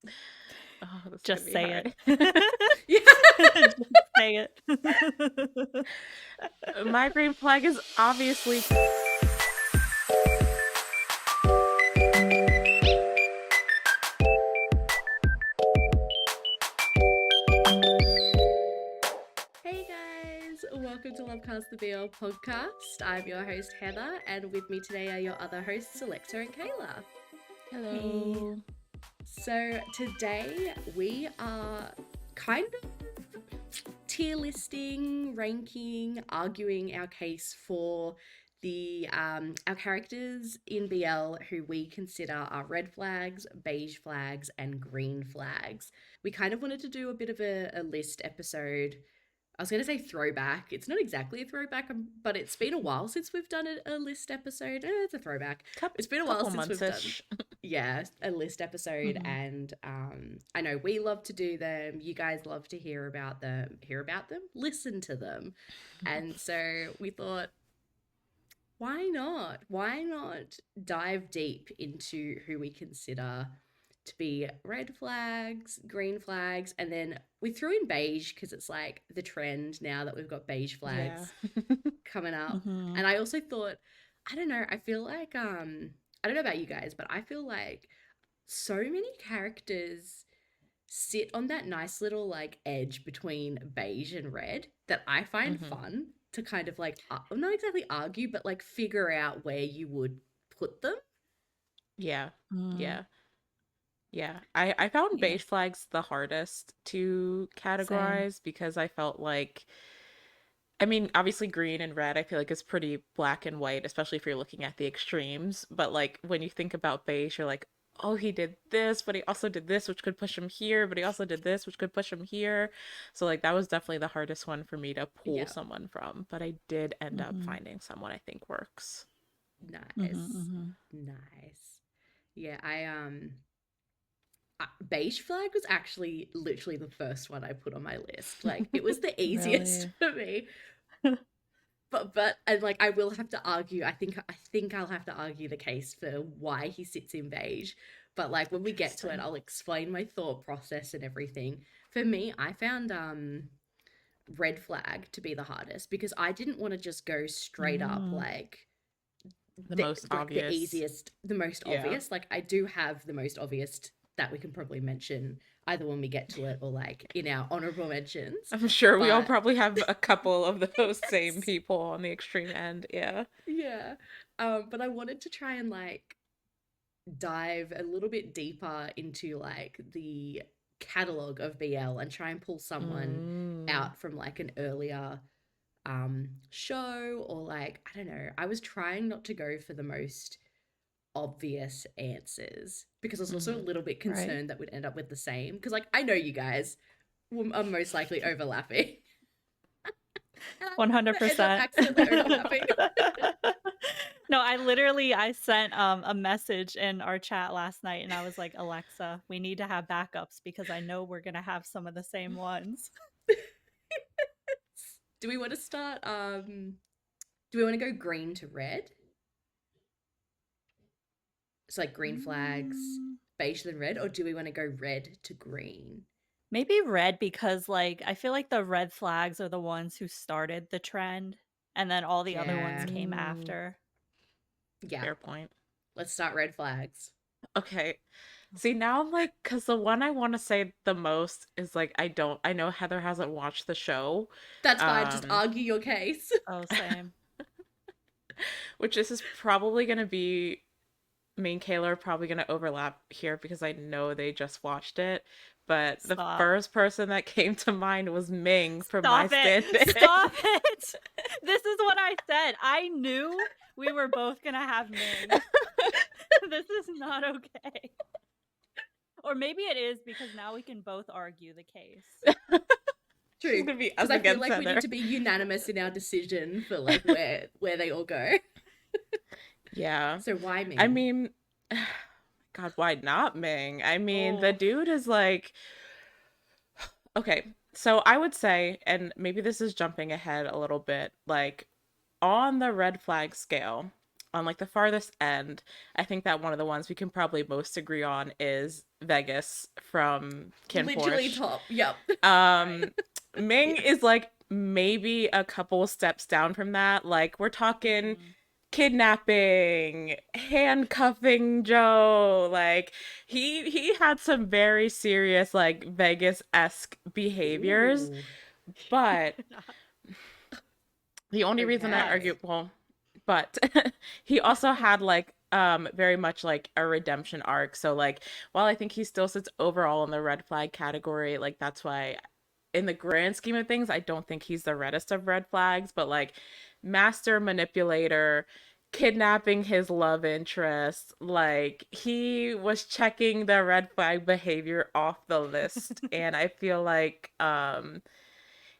Oh, this is gonna Just be say hard. it. Yeah. Just say it. My green flag is obviously. Hey guys, welcome to Lovecast the BL podcast. I'm your host Heather, and with me today are your other hosts Alexa and Kayla. Hey. Hello. So today we are kind of tier listing, ranking, arguing our case for the our characters in BL who we consider are red flags, beige flags, and green flags. We kind of wanted to do a bit of a list episode. I was going to say throwback. It's not exactly a throwback, but it's been a while since we've done a list episode. It's a throwback. It's been a while Couple since we've done, months-ish. yeah, a list episode, Mhm. and I know we love to do them. You guys love to hear about them, listen to them, and so we thought, why not? Why not dive deep into who we consider to be red flags, green flags, and then we threw in beige because it's like the trend now that we've got beige Yeah. flags coming up. Mhm. And I also thought, I don't know, I feel like I don't know about you guys, but I feel like so many characters sit on that nice little like edge between beige and red that I find hmm fun to kind of like not exactly argue, but like figure out where you would put them. Yeah. Mm. Yeah. Yeah. I found Yeah. beige flags the hardest to Same. categorize because I felt like, I mean, obviously green and red, I feel like is pretty black and white, especially if you're looking at the extremes. But like when you think about beige, you're like, oh, he did this, but he also did this, which could push him here, but he also did this, which could push him here. So like that was definitely the hardest one for me to pull Yeah, someone from. But I did end up Mhm. finding someone I think works. Mhm. nice, Mhm. nice. Yeah, beige flag was actually literally the first one I put on my list. Like it was the easiest Really. for me. But and like I will have to argue. I think I'll have to argue the case for why he sits in beige. But like when we get to it, Interesting. I'll explain my thought process and everything. For me, I found red flag to be the hardest because I didn't want to just go straight up Mm. like The the most like the obvious. easiest, the most Yeah. obvious. Like I do have the most obvious that we can probably mention either when we get to it or like in our honorable mentions. I'm sure we all But probably have a couple of those same yes, people on the extreme end. Yeah. yeah. But I wanted to try and like dive a little bit deeper into like the catalog of BL and try and pull someone Mm. out from like an earlier show or like I don't know. I was trying not to go for the most obvious answers because I was also a hmm little bit Right. concerned that we'd end up with the same because like I know you guys are most likely overlapping and I'm gonna end up 100%. accidentally overlapping. No, I sent a message in our chat last night and I was like, "Alexa, we need to have backups because I know we're going to have some of the same ones." Do we want to start do we want to go green to red? It's like green flags, Mm. beige then red, or do we want to go red to green? Maybe red because like I feel like the red flags are the ones who started the trend and then all the other ones Yeah. came Mm. after. Yeah. Fair point. Let's start red flags. Okay. See, now I'm like, because the one I want to say the most is like, I know Heather hasn't watched the show, That's fine. Just um, argue your case. Oh, same. which this is probably going to be, me and Kayla are probably going to overlap here because I know they just watched it. But the Stop. first person that came to mind was Ming from My Stop it. Stand-In. Stop it. This is what I said. I knew we were both going to have Ming. This is not okay. Or maybe it is because now we can both argue the case. She's True. going to be Because us I feel against like we need Heather. to be unanimous in our decision for like where they all go. Yeah. So why I Ming? mean, God, why not Ming? I mean, the Oh, dude is like, okay, so I would say, and maybe this is jumping ahead a little bit, like on the red flag scale, on like the farthest end, I think that one of the ones we can probably most agree on is Vegas from Kin Literally Porsche. top. Yep. Right. Um, Ming Yes. is like maybe a couple steps down from that. Like we're talking Mhm. kidnapping, handcuffing Joe. Like he had some very serious like Vegas-esque behaviors, Ooh. but the only reason I Nuts. argue, Okay. well, but he also had like very much like a redemption arc. So like while I think he still sits overall in the red flag category, like that's why in the grand scheme of things, I don't think he's the reddest of red flags, but like master manipulator, kidnapping his love interest, like he was checking the red flag behavior off the list. And I feel like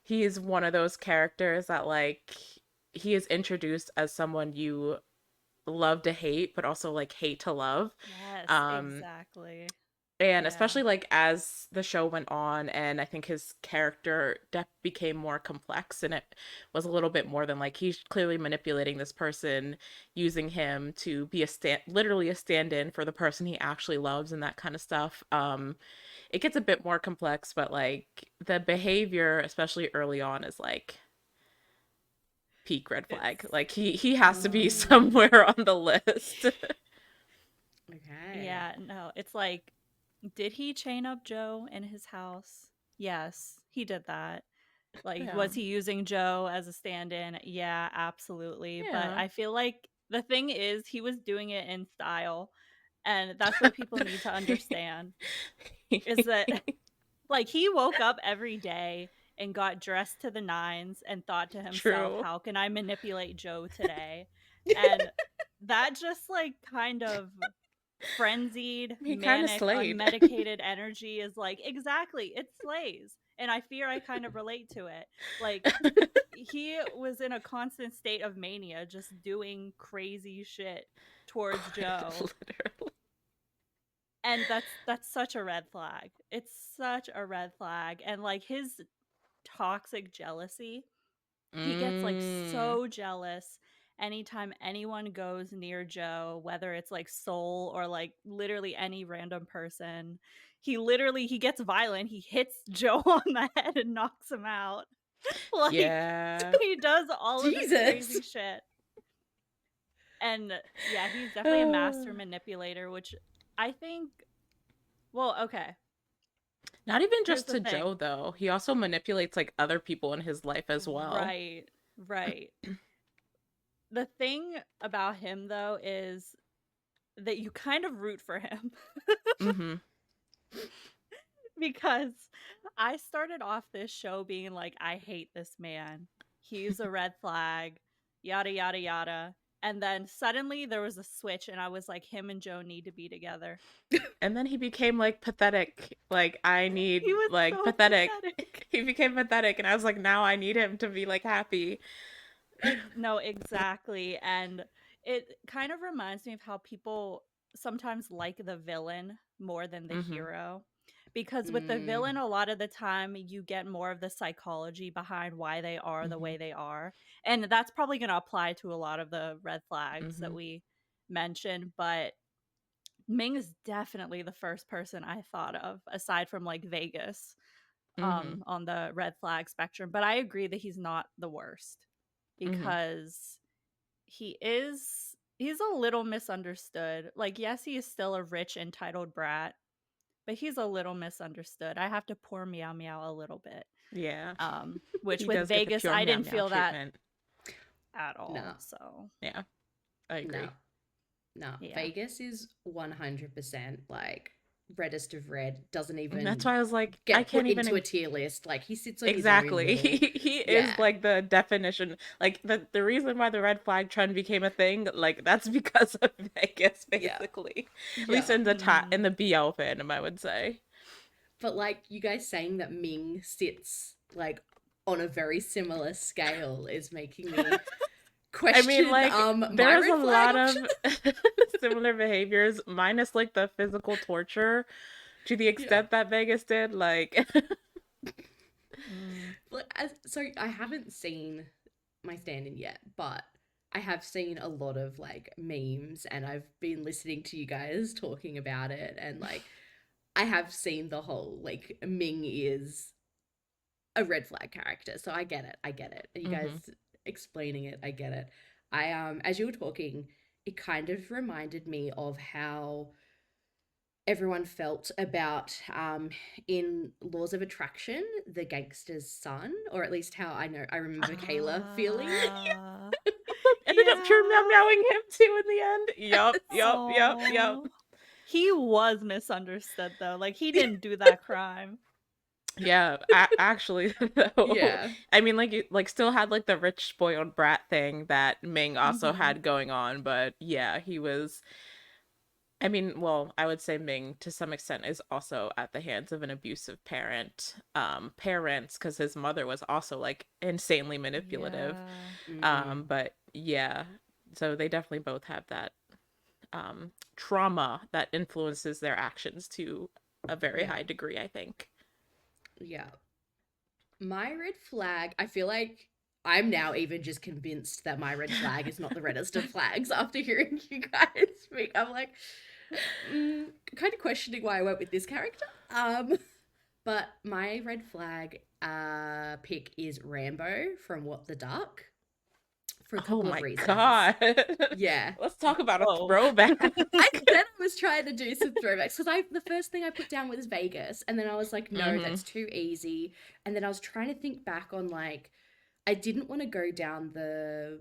he's one of those characters that like he is introduced as someone you love to hate, but also like hate to love. Yes, Um, exactly. and Yeah. especially like as the show went on, and I think his character became more complex, and it was a little bit more than like he's clearly manipulating this person, using him to be a literally a stand-in for the person he actually loves, and that kind of stuff. It gets a bit more complex, but like the behavior, especially early on, is like peak red flag. It's Like he has to be Ooh. somewhere on the list. Okay. yeah, no, it's like, did he chain up Joe in his house? Yes, he did that. Like, Yeah. was he using Joe as a stand-in? Yeah, absolutely. But Yeah. I feel like the thing is, he was doing it in style, and that's what people need to understand is that like he woke up every day and got dressed to the nines and thought to himself, True. how can I manipulate Joe today? And that just like kind of frenzied, He kind of manic, slayed. unmedicated energy is like, exactly, it slays. And I fear I kind of relate to it. Like, he was in a constant state of mania, just doing crazy shit towards Joe. Literally. And that's such a red flag. It's such a red flag. And like his toxic jealousy, he gets like Mm. so jealous anytime anyone goes near Joe, whether it's like Soul or like literally any random person. He gets violent. He hits Joe on the head and knocks him out. Like Yeah. he does all of this Jesus. crazy shit. And yeah, he's definitely a Uh, master manipulator, which I think, well, okay. Not even Here's just the to thing. Joe though. He also manipulates like other people in his life as well. Right. Right. The thing about him though is that you kind of root for him Mhm. because I started off this show being like, I hate this man. He's a red flag, yada, yada, yada. And then suddenly there was a switch, and I was like, him and Joe need to be together. And then he became like pathetic. Like I He need was like so pathetic. pathetic. He became pathetic and I was like now I need him to be like happy. No, exactly. And it kind of reminds me of how people sometimes like the villain more than the Mhm. hero. Because with the Mm. villain, a lot of the time you get more of the psychology behind why they are the way Mhm. they are. And that's probably going to apply to a lot of the red flags that Mhm. we mentioned. But Ming is definitely the first person I thought of, aside from like Vegas, Mhm. on the red flag spectrum. But I agree that he's not the worst Mhm. because he's a little misunderstood. Like, yes, he is still a rich, entitled brat, but he's a little misunderstood. I have to pour meow meow a little bit. Yeah. Which He with does get the Vegas, pure I meow didn't meow feel that treatment. at all. No. So Yeah. I No. agree. No. yeah. Vegas is 100% like reddest of red. Doesn't And that's even why I was like, I get can't put even into a tier list. Like he sits on his own exactly. little. He is Yeah. like the definition. Like the reason why the red flag trend became a thing, like that's because of Vegas, Yeah. basically. At least Yeah. in Mm. the BL fandom, I would say. But like you guys saying that Ming sits like on a very similar scale is making me I mean, question like my there is a red flag lot option. of similar behaviors, minus like the physical torture to the Yeah. extent that Vegas did. Like, Mm. So I haven't seen my stand-in yet, but I have seen a lot of like memes and I've been listening to you guys talking about it and like I have seen the whole like Ming is a red flag character. So I get it. I get it. You guys Mm-hmm. explaining it, I get it. I as you were talking, it kind of reminded me of how everyone felt about in Laws of Attraction, the gangster's son, or at least how I remember Kayla feeling. Uh, Ended up pure meow yeah. meowing him too in the end. Yup, yup, yup, yup. Oh. He was misunderstood though. Like he didn't do that crime. Yeah, actually, though, Yeah. I mean, like, like, still had like the rich spoiled brat thing that Ming also Hmm. had going on, but yeah, he was. I mean, well, I would say Ming to some extent is also at the hands of an abusive parents, because his mother was also like insanely manipulative. Yeah. Mm, But yeah, so they definitely both have that trauma that influences their actions to a very yeah. high degree, I think. Yeah. My red flag, I feel like I'm now even just convinced that my red flag is not the reddest of flags after hearing you guys speak. I'm like, kind of questioning why I went with this character. But my red flag pick is Rambo from What the Duck for a Oh couple of my reasons. God. Yeah. Let's talk about a Oh. throwback. I said I was trying to do some throwbacks because I the first thing I put down was Vegas, and then I was like, no, Hmm. that's too easy. And then I was trying to think back on like I didn't want to go down the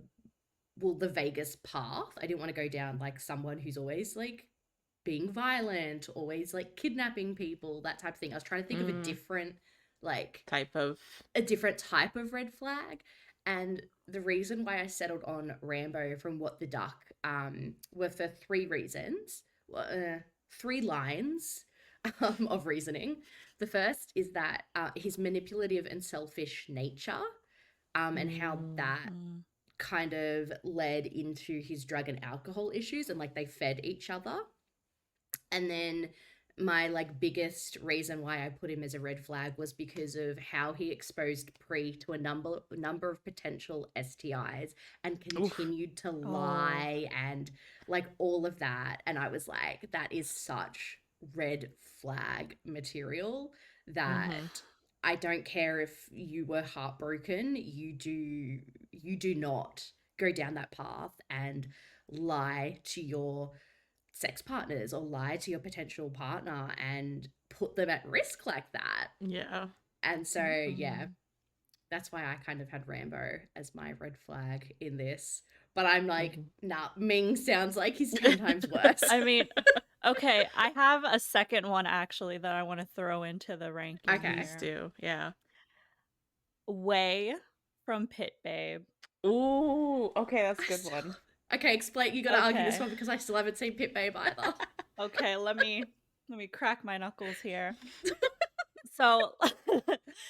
Vegas path. I didn't want to go down like someone who's always like being violent, always like kidnapping people, that type of thing. I was trying to think of like Type of. a different type of red flag. And the reason why I settled on Rambo from What the Duck were for three reasons, three lines of reasoning. The first is that his manipulative and selfish nature, and how Mm, that Mm. kind of led into his drug and alcohol issues, and like they fed each other. And then my like biggest reason why I put him as a red flag was because of how he exposed Pre to a number of potential STIs and oof. continued to Oh. lie and like all of that. And I was like, that is such red flag material that Hmm. I don't care if you were heartbroken, you do not go down that path and lie to your sex partners or lie to your potential partner and put them at risk like that. Yeah. And so, yeah, Mm-mm. that's why I kind of had Rambo as my red flag in this. But I'm like, Hmm. nah, Ming sounds like he's 10 times worse. I mean, okay, I have a second one actually that I want to throw into the ranking Okay. Please here. do. Yeah. Way from Pit Babe. Ooh, okay, that's a I good still... one. Okay, explain. You got to argue this Okay. one because I still haven't seen Pit Babe either. Okay, let me crack my knuckles here. So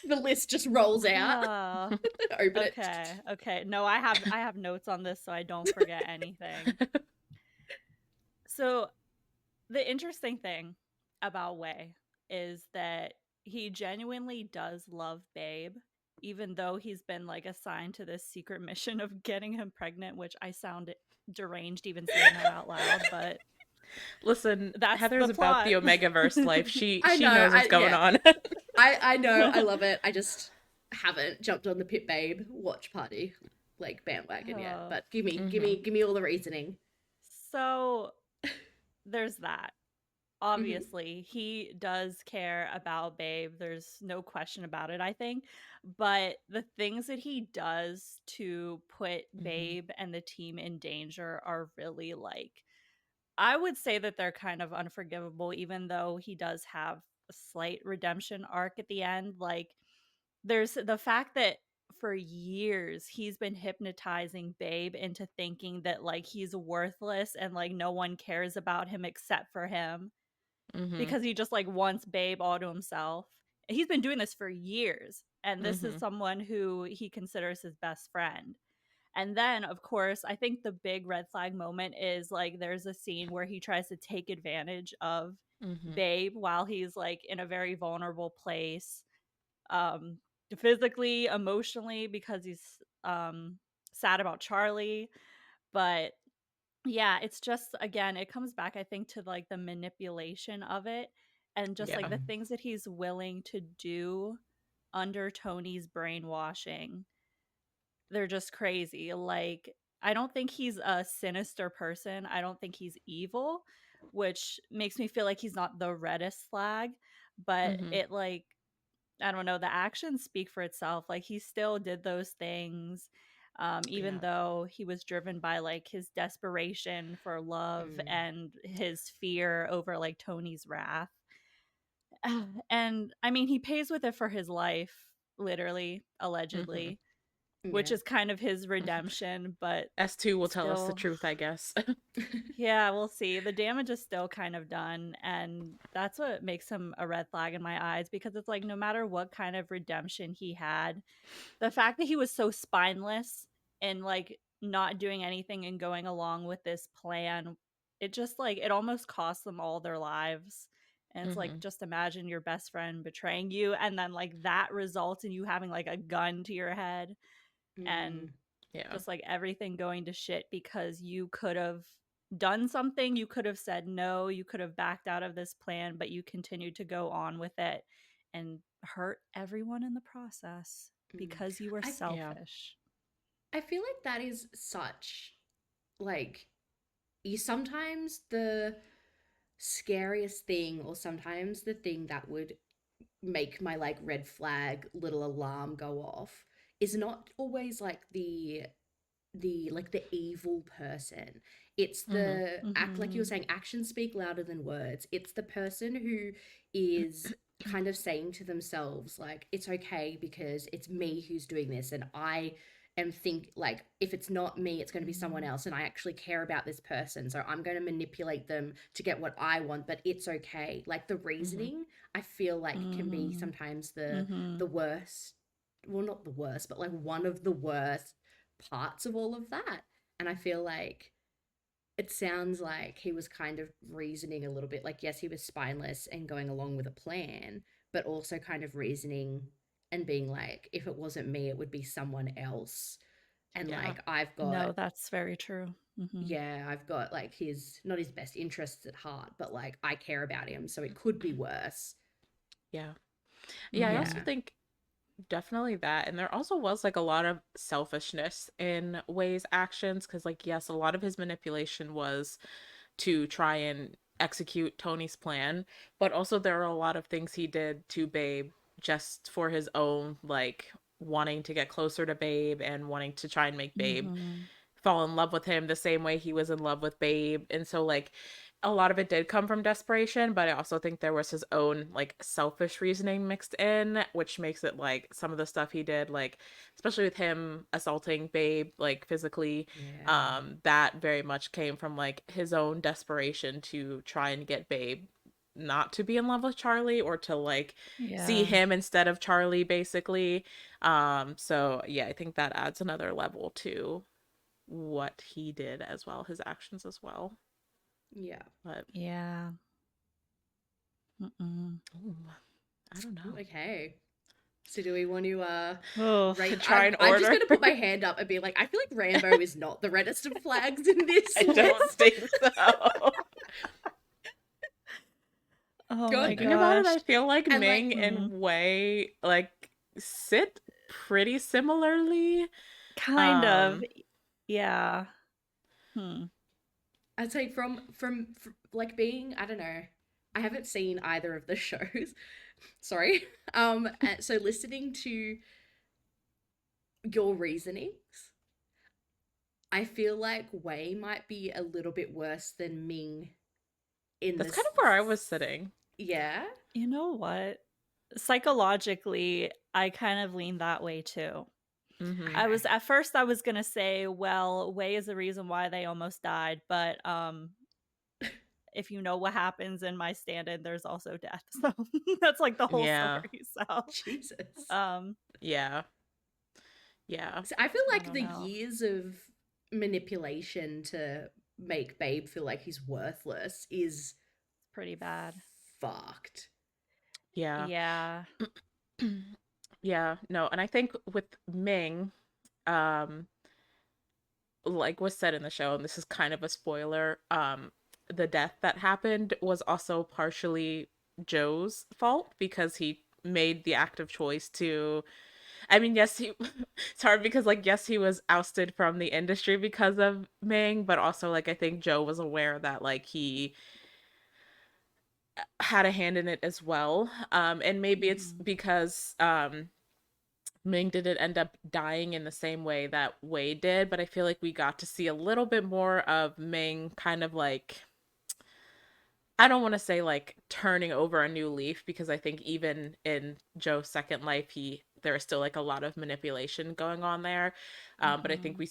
The list just rolls out. uh, Open it. okay. No, I have notes on this so I don't forget anything. So the interesting thing about Wei is that he genuinely does love Babe, even though he's been like assigned to this secret mission of getting him pregnant, which I sound deranged even saying that out loud, but Listen, that's the Heather's about plot. the Omegaverse life. She I she know. knows what's going Yeah. on. I know. I love it. I just haven't jumped on the Pit Babe watch party like bandwagon yet. Uh, But give me, give Hmm. me, give me all the reasoning. so there's that. Hmm. Obviously, he does care about Babe. There's no question about it, I think. But the things that he does to put Hmm. Babe and the team in danger are really like, I would say that they're kind of unforgivable, even though he does have a slight redemption arc at the end. Like, there's the fact that for years he's been hypnotizing Babe into thinking that like he's worthless and like no one cares about him except for him Hmm. because he just like wants Babe all to himself. He's been doing this for years, and this is Hmm. someone who he considers his best friend. And then, of course, I think the big red flag moment is like there's a scene where he tries to take advantage of Hmm. Babe while he's like in a very vulnerable place, um, physically, emotionally, because he's sad about Charlie. But yeah, it's just, again, it comes back, I think, to like the manipulation of it and just like Yeah. the things that he's willing to do under Tony's brainwashing. They're just crazy. Like, I don't think he's a sinister person. I don't think he's evil, which makes me feel like he's not the reddest flag, but Mm-hmm. it like, I don't know, the actions speak for itself. Like, he still did those things, even Yeah. though he was driven by like his desperation for love Mm, and his fear over like Tony's wrath. And I mean, he pays with it for his life, literally, Mm-hmm. allegedly, which yeah. is kind of his redemption, but S2 will tell us the still, truth, I guess. yeah, we'll see. The damage is still kind of done, and that's what makes him a red flag in my eyes, because it's like no matter what kind of redemption he had, the fact that he was so spineless and like not doing anything and going along with this plan, it just like it almost cost them all their lives. And it's like, Mm-hmm. just imagine your best friend betraying you, and then like that results in you having like a gun to your head, and Mm, Yeah. just like everything going to shit because you could have done something, you could have said no, you could have backed out of this plan, but you continued to go on with it and hurt everyone in the process mm. because you were I Yeah. selfish. I feel like that is such like you sometimes the scariest thing or sometimes the thing that would make my like red flag little alarm go off is not always like the like the evil person. It's Mm-hmm. the act, like you were Mm-hmm. saying, actions speak louder than words. It's the person who is kind of saying to themselves like it's okay because it's me who's doing this, and I am think like if it's not me it's going to be someone else, and I actually care about this person, so I'm going to manipulate them to get what I want, but it's okay. Like the Mm-hmm. reasoning I feel like can be Mm-hmm. sometimes Mm-hmm. the worst, well not the worst but like one of the worst parts of all of that. And I feel like it sounds like he was kind of reasoning a little bit like, yes, he was spineless and going along with a plan, but also kind of reasoning and being like, if it wasn't me, it would be someone else. And Yeah. like, I've got, No, that's very true. Mm-hmm. yeah, I've got like his, not his best interests at heart, but like, I care about him. So it could be worse. Yeah. Yeah, I Mm-hmm. also Yeah. think definitely that. And there also was like a lot of selfishness in Way's actions because, like, yes, a lot of his manipulation was to try and execute Tony's plan, but also there are a lot of things he did to Babe just for his own, like, wanting to get closer to Babe and wanting to try and make Babe Mm-hmm. fall in love with him the same way he was in love with Babe. And so like a lot of it did come from desperation, but I also think there was his own like selfish reasoning mixed in, which makes it like some of the stuff he did, like especially with him assaulting Babe like physically, Yeah. that very much came from like his own desperation to try and get Babe not to be in love with Charlie or to like see Yeah. him instead of Charlie basically. So yeah, I think that adds another level to what he did as well, his actions as well. Yeah. But Yeah. Mm-mm. ooh, I don't know. Okay. So do we want to Oh, rate? Try I'm and I'm just order. gonna put my hand up and be like, I feel like Rambo is not the reddest of flags in this I don't list. think so. oh my God, Thinking about it, gosh. I feel like and like Ming Mm. and Wei like sit pretty similarly. Kind of. Um, Yeah. Hmm. I'd say from like being, I don't know, I haven't seen either of the shows. Sorry. So listening to your reasonings, I feel like Wei might be a little bit worse than Ming in that's kind this. of where I was sitting. Yeah. You know what? Psychologically, I kind of lean that way too. Mm-hmm. I was Okay. at first I was gonna say, well, Wei is the reason why they almost died, but if you know what happens in my stand-in, there's also death. So that's like the whole Yeah. story. So Jesus. um Yeah. Yeah. So I feel I like don't the know. years of manipulation to make Babe feel like he's worthless is It's pretty bad. fucked. Yeah. Yeah. Yeah. No, and I think with Ming, um, like was said in the show, and this is kind of a spoiler, the death that happened was also partially Joe's fault because he made the active choice to, I mean, yes, he it's hard because like yes, he was ousted from the industry because of Ming, but also like I think Joe was aware that like he had a hand in it as well. And maybe it's Mhm. because Ming didn't end up dying in the same way that Wade did, but I feel like we got to see a little bit more of Ming kind of like, I don't want to say like turning over a new leaf because I think even in Joe's second life, there is still like a lot of manipulation going on there. But I think Mhm.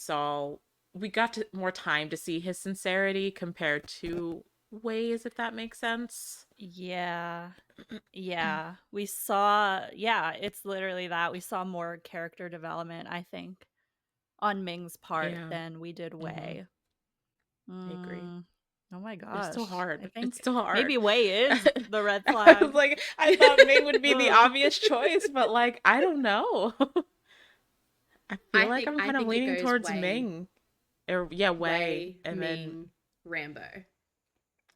we got to more time to see his sincerity compared to Wade's, if that makes sense. Yeah. Yeah. We saw, yeah, it's literally that. We saw more character development, I think, on Ming's part Yeah. than we did Hmm. Wei. I agree. Mm. Oh my But it's still gosh. I hard. It's think still hard. maybe Wei is the red I was flag. like, I thought Ming would be the Ugh. obvious choice, but like, I don't know. I feel like I'm I kind of think it leaning goes towards Ming. Or yeah, Wei. Wei, And then Ming, Rambo.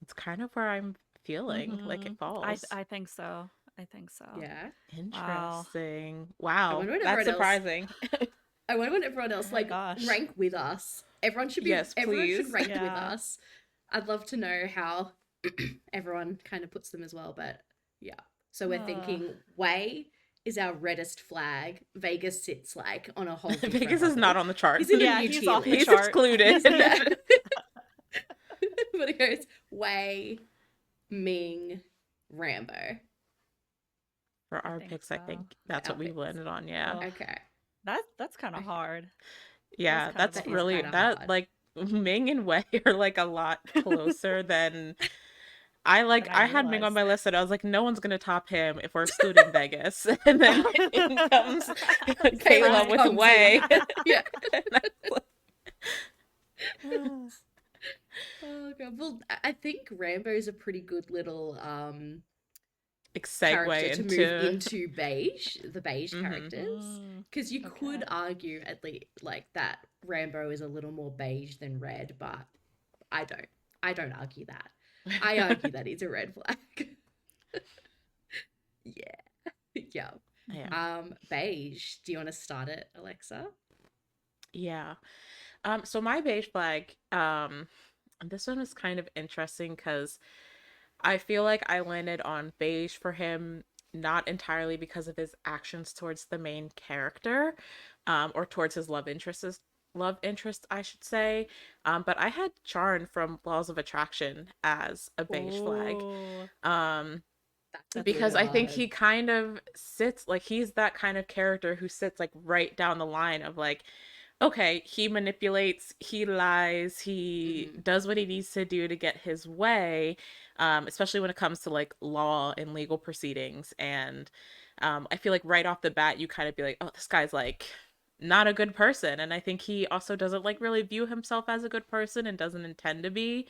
it's kind of where I'm feeling like it Mhm. falls. I think so. I think so. Yeah. Wow. Interesting. I Wow. wonder what That's everyone else. surprising. I wonder what everyone Oh else my like gosh. rank with us. Yes, Everyone should please. rank with Yeah. us. I'd love to know how everyone kind of puts them as well, but yeah. So we're Uh, thinking Way is our reddest flag. Vegas sits like on a whole different Vegas is not level. on the chart. He's in a yeah, new he's tier off the He's list. chart. excluded. Yeah. But it goes Way, Ming, Rambo For I our think picks, I so. think for that's what we've outfits. landed on. Yeah. Ugh. Okay. That's kind of Okay. hard. That was Yeah, kind of that's a That is hard really kind of one. that hard. like Ming and Wei are like a lot closer than Than I I had Ming on realized. my list and I was like, no one's gonna top him if we're excluding Vegas. And then in comes Kayla Caleb Surprise. with comes in. Wei. Yeah. And I was Oh god. Well, I think Rambo's a pretty good little like character segue to move into into beige, the beige hmm characters. Mm, Because you could okay. argue at least like that Rambo is a little more beige than red, but I don't. I don't argue that. I argue that he's a red flag. Yeah. Yeah. Yeah. Mhm. Beige. Do you want to start it, Alexa? Yeah. So my beige flag, this one is kind of interesting because I feel like I landed on beige for him not entirely because of his actions towards the main character, or towards his love interest, I should say. But I had Charn from Laws of Attraction as a beige flag. Oh, Um, That's a that's a good because good I think one. he one. kind of sits like he's that kind of character who sits like right down the line of like, okay, he manipulates, he lies, he Mm-hmm. does what he needs to do to get his way, especially when it comes to like law and legal proceedings. And I feel like right off the bat, you kind of be like, oh, this guy's like not a good person. And I think he also doesn't like really view himself as a good person and doesn't intend to be.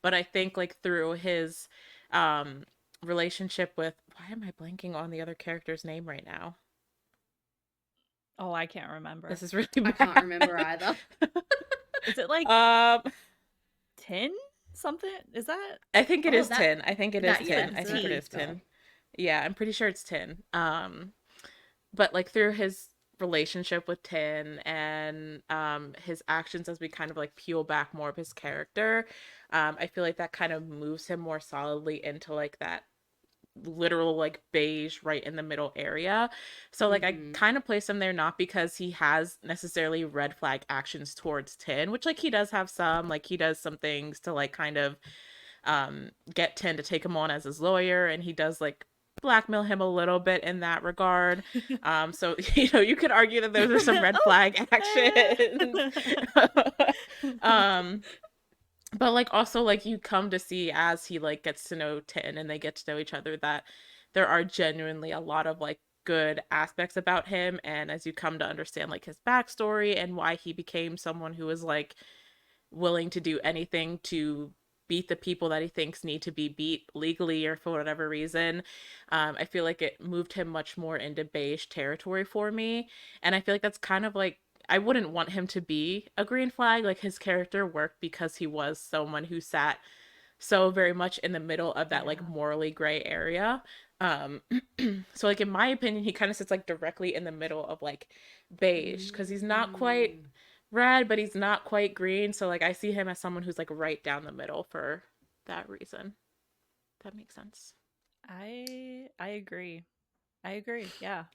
But I think like through his um relationship with, why am I blanking on the other character's name right now? Oh, I can't remember. This is really I can't bad. remember either. Is it like um 10 something? Is that? I think it Oh, is 10. I think it is that Starts with yeah. 10. an I So think that it T. is rings bell. 10. Yeah, I'm pretty sure it's 10. But like through his relationship with Tin and his actions as we kind of like peel back more of his character, I feel like that kind of moves him more solidly into like that literal like beige right in the middle area. So like I Mm-hmm. kind of place him there not because he has necessarily red flag actions towards Tin, which like he does have some, like he does some things to like kind of get Tin to take him on as his lawyer, and he does like blackmail him a little bit in that regard. So you could argue that those are some red Oh. flag actions. um but like also like you come to see as he like gets to know Tin and they get to know each other that there are genuinely a lot of like good aspects about him, and as you come to understand like his backstory and why he became someone who is like willing to do anything to beat the people that he thinks need to be beat legally or for whatever reason. I feel like it moved him much more into beige territory for me. And I feel like that's kind of like I wouldn't want him to be a green flag. Like his character worked because he was someone who sat so very much in the middle of that like Yeah. morally gray area. Um so like in my opinion, he kind of sits like directly in the middle of like beige because he's not quite Mm. red, but he's not quite green. So like I see him as someone who's like right down the middle for that reason. That makes sense. I agree. I agree. Yeah.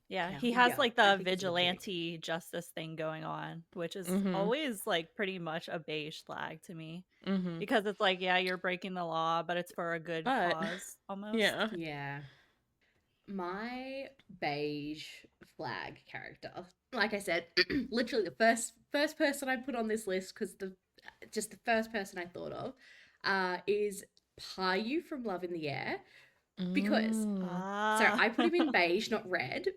Yeah, Yeah. he has Yeah, like I the think he's a good pick. vigilante justice thing going on, which is Mhm. always like pretty much a beige flag to me Mhm. because it's like, yeah, you're breaking the law, but it's for a good But cause almost. yeah. Yeah. My beige flag character, like I said, literally the first person I put on this list because the just the first person I thought of, is Payu from Love in the Air because Mm. so Ah. I put him in beige, not red.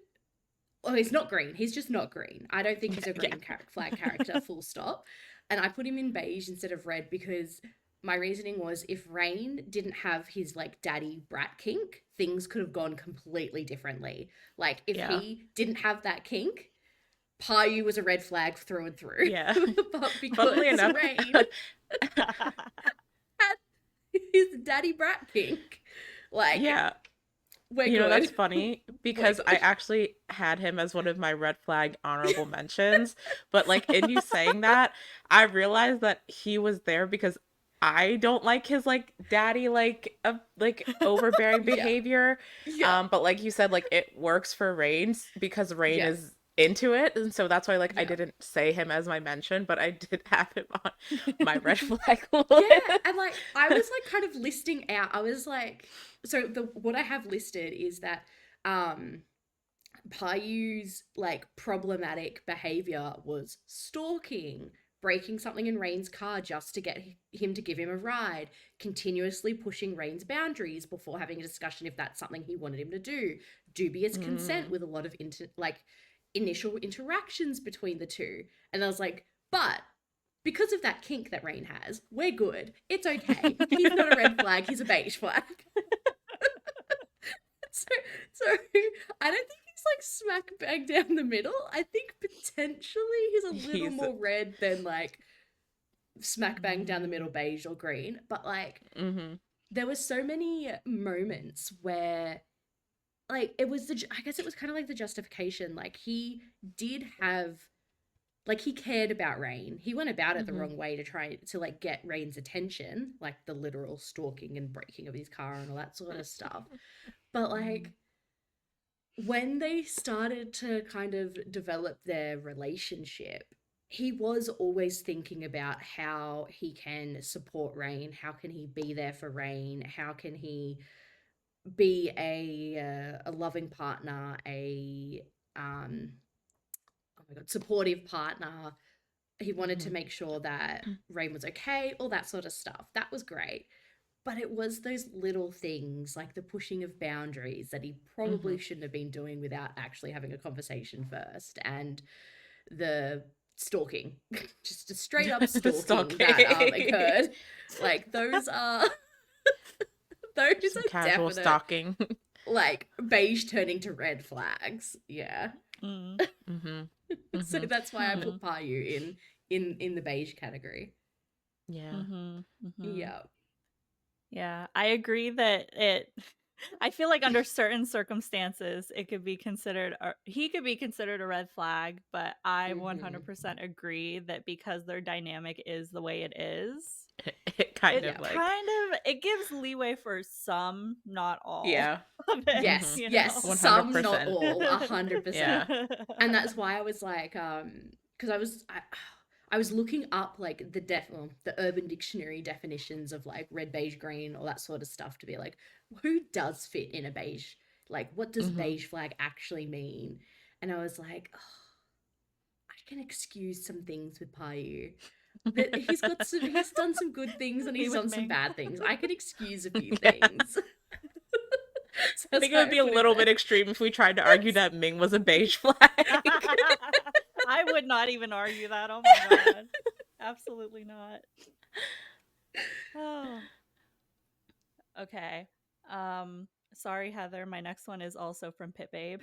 Oh, he's not green. He's just not green. I don't think he's a Yeah. green flag character, full stop. And I put him in beige instead of red because my reasoning was if Rain didn't have his like daddy brat kink, things could have gone completely differently. Like if Yeah. he didn't have that kink, Payu was a red flag through and through. Yeah. But Funnily because enough, Rain had his daddy brat kink, like yeah. we're You know, that's good. funny We're because I good. actually had him as one of my red flag honorable mentions. But like in you saying that, I realized that he was there because I don't like his like daddy like overbearing Yeah. behavior. Yeah. But like you said, like it works for Rain because Rain Yes. is into it. And so that's why like I Yeah. didn't say him as my mention, but I did have him on my red flag Yeah, list. and like I was like kind of listing out. I was like, so the what I have listed is that um Payu's like problematic behavior was stalking, breaking something in Rain's car just to get him to give him a ride, continuously pushing Rain's boundaries before having a discussion if that's something he wanted him to do, dubious consent Mm. with a lot of initial interactions between the two. And I was like, but because of that kink that Rain has, we're good. It's okay. He's not a red flag, he's a beige flag. So, so I don't think he's like smack bang down the middle. I think potentially he's a little He's more red than like smack bang down the middle Mm. beige or green. But like mm-hmm. there were so many moments where like it was I guess it was kind of like the justification. Like he did have like he cared about Rain. He went about it the Mm-hmm. wrong way to try to like get Rain's attention, like the literal stalking and breaking of his car and all that sort of stuff. But like when they started to kind of develop their relationship, he was always thinking about how he can support Rain, how can he be there for Rain, how can he be a loving partner, a oh my god, supportive partner. He wanted to Mm-hmm. make sure that Rain was okay, all that sort of stuff. That was great. But it was those little things like the pushing of boundaries that he Mm-hmm. probably shouldn't have been doing without actually having a conversation first, and the stalking, just a straight up The stalking that stalking. occurred. Like those are those Just some are casual definite stalking. like beige turning to red flags. Yeah. Mm. Mm-hmm. So Mm-hmm. that's why I Hmm. put Payu in the beige category. Yeah. Mhm. Mhm. Yeah. Yeah, I agree that it I feel like under certain circumstances it could be considered he could be considered a red flag, but I Mm-hmm. 100% agree that because their dynamic is the way it is, It kind it Yeah. of like, kind of it gives leeway for some, not all yeah. of it, Mm-hmm. Yes, you yes, know. some, not 100%. all, 100%. Yeah. And that's why I was like, because I was looking up like the Urban Dictionary definitions of like red, beige, green, all that sort of stuff to be like, who does fit in a beige? Like, what does Mm-hmm. beige flag actually mean? And I was like, oh, I can excuse some things with Payu. That he's done some good things and Me he's with done some Ming. bad things. I can excuse a few Yeah. things. So I that's think it why would I be a put him little there. bit extreme if we tried to argue that Ming was a beige flag. I would not even argue that. Oh my god. Absolutely not. Oh. Okay. Sorry, Heather. My next one is also from Pit Babe.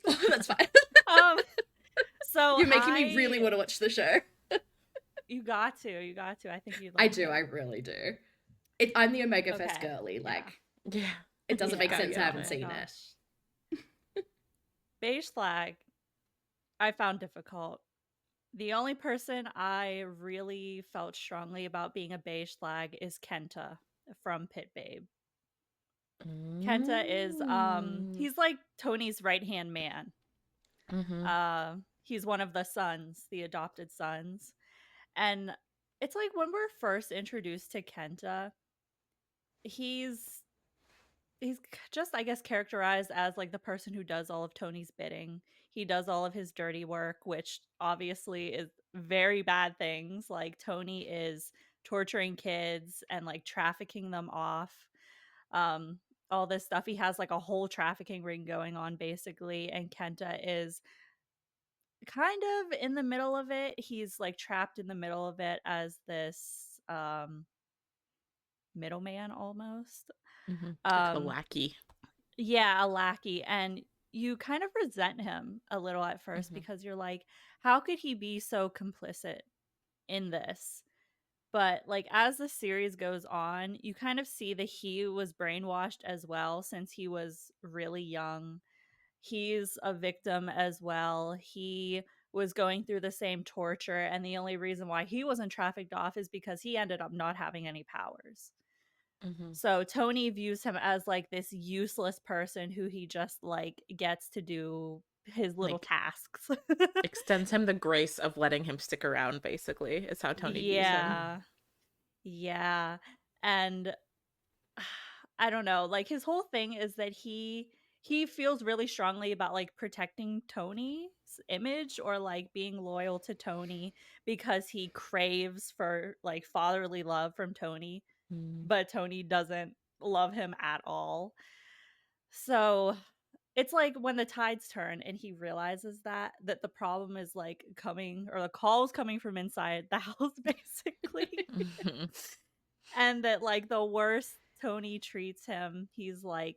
Oh, that's fine. um, So You're making me really want to watch the show. you got to, you got to. I think you'd I like do, it. I really do. I'm the Omega Fest Okay. girly. Yeah. Like, Yeah. it doesn't make Yeah. Gotta sense I get on haven't Oh my it. seen it. gosh. Beige flag, I found difficult. The only person I really felt strongly about being a beige flag is Kenta from Pit Babe. Kenta is Mm. he's like Tony's right-hand man. Mhm. He's one of the sons, the adopted sons. And it's like when we're first introduced to Kenta, he's he's just I guess characterized as like the person who does all of Tony's bidding. He does all of his dirty work, which obviously is very bad things. Like Tony is torturing kids and like trafficking them off. Um all this stuff. He has like a whole trafficking ring going on basically, and Kenta is kind of in the middle of it. He's like trapped in the middle of it as this middleman almost. Mhm. Like the Um lackey. Yeah, a lackey. And you kind of resent him a little at first Mhm. because you're like, how could he be so complicit in this? But like as the series goes on, you kind of see that he was brainwashed as well since he was really young. He's a victim as well. He was going through the same torture, and the only reason why he wasn't trafficked off is because he ended up not having any powers. Mhm. So Tony views him as like this useless person who he just like gets to do his little Like tasks. extends him the grace of letting him stick around, basically, is how Tony views him. Yeah. Yeah. And I don't know, like his whole thing is that he feels really strongly about like protecting Tony's image or like being loyal to Tony because he craves for like fatherly love from Tony, Mm. but Tony doesn't love him at all. So it's like when the tides turn and he realizes that the problem is like coming or the calls coming from inside the house basically. Mhm. And that like the worse Tony treats him, he's like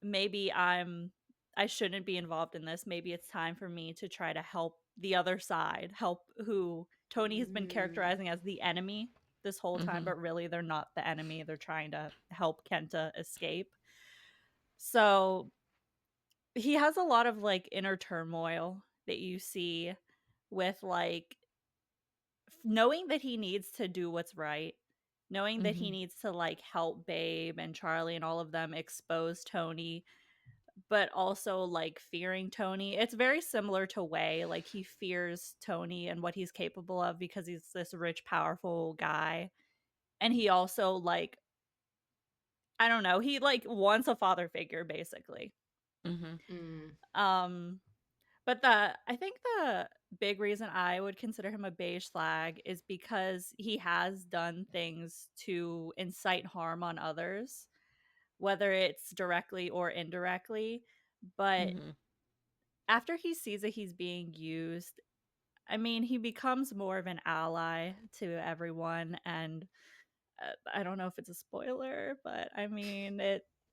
maybe I shouldn't be involved in this. Maybe it's time for me to try to help the other side, help who Tony has been Mm. characterizing as the enemy this whole time, Mhm. but really they're not the enemy. They're trying to help Kenta escape. So he has a lot of like inner turmoil that you see with like knowing that he needs to do what's right, knowing that he Mhm. needs to like help Babe and Charlie and all of them expose Tony, but also like fearing Tony. It's very similar to Way. Like he fears Tony and what he's capable of because he's this rich, powerful guy. And he also like I don't know, he like wants a father figure basically. Mhm. Mm. Um But I think the big reason I would consider him a beige flag is because he has done things to incite harm on others, whether it's directly or indirectly. But Mhm. after he sees that he's being used, I mean, he becomes more of an ally to everyone. And I don't know if it's a spoiler, but I mean,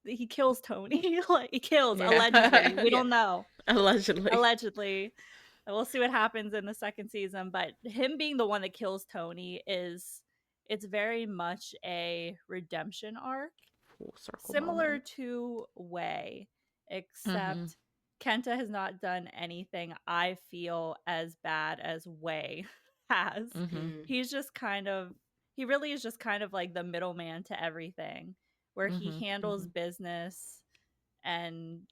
he kills Tony. Like, he kills, allegedly. Yeah. We Yeah. don't know. Allegedly. Allegedly. We'll see what happens in the second season, but him being the one that kills Tony is it's very much a redemption arc, Full circle similar moment. to Way, Mhm. except Kenta has not done anything I feel as bad as Way has. Mhm. Mm. He's just kind of he really is just kind of like the middleman to everything, where he Mhm. handles Mhm. business and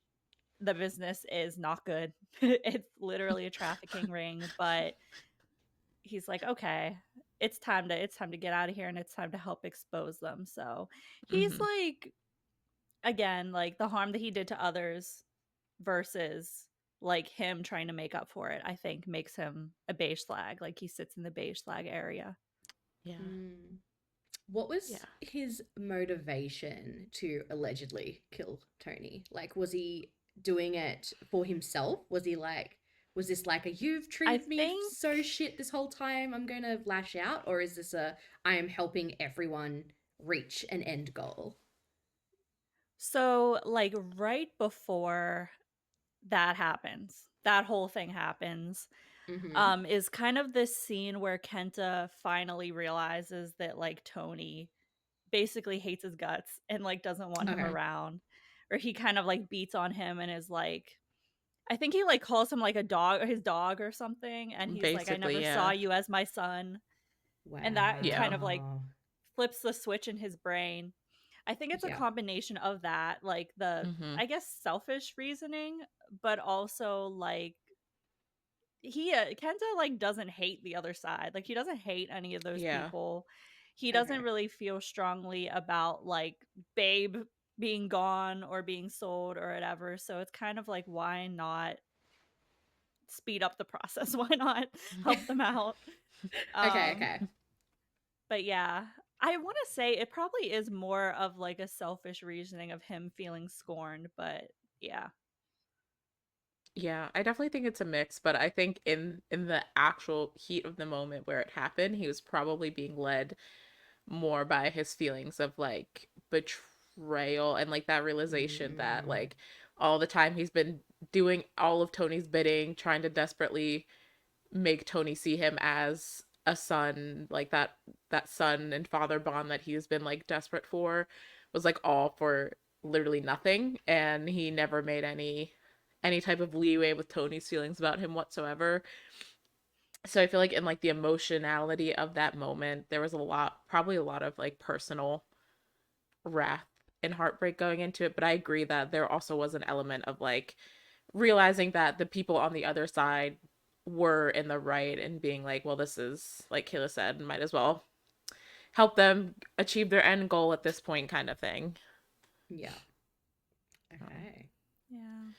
the business is not good. It's literally a trafficking ring, but he's like, "Okay, it's time to get out of here and it's time to help expose them." So, he's Mhm. like again, like the harm that he did to others versus like him trying to make up for it, I think makes him a beige flag. Like he sits in the beige flag area. Yeah. Mm. What was Yeah. his motivation to allegedly kill Tony? Like, was he doing it for himself? Was he like, was this like a you've I treated me think so shit this whole time, I'm going to lash out? Or is this a I am helping everyone reach an end goal? so like right before that happens, that whole thing happens, Mm-hmm. is kind of this scene where Kenta finally realizes that like Tony basically hates his guts and like doesn't want him Okay. around, or he kind of like beats on him and is like, I think he like calls him like a dog or his dog or something, and he's like, I Basically, never saw yeah. you as my son. And that Yeah. kind of like Wow. flips the switch in his brain. I think it's a Yeah. combination of that, like the, Mhm. I guess, selfish reasoning, but also like he Kenta like doesn't hate the other side. Like he doesn't hate any of those Yeah. people. He doesn't Okay. really feel strongly about like Babe being gone or being sold or whatever. So it's kind of like, why not speed up the process? Why not help them out? Okay. Um Okay. but yeah, I want to say it probably is more of like a selfish reasoning of him feeling scorned, but yeah. Yeah, I definitely think it's a mix, but I think in the actual heat of the moment where it happened, he was probably being led more by his feelings of like betrayal and like that realization that Mm, like all the time he's been doing all of Tony's bidding, trying to desperately make Tony see him as a son, like that son and father bond that he's been like desperate for was like all for literally nothing, and he never made any type of leeway with Tony's feelings about him whatsoever. So I feel like in like the emotionality of that moment, there was a lot, probably a lot of like personal wrath and heartbreak going into it, but I agree that there also was an element of like realizing that the people on the other side were in the right and being like, well, this is like Kayla said, might as well help them achieve their end goal at this point, kind of thing. yeah. Um, Okay. Yeah.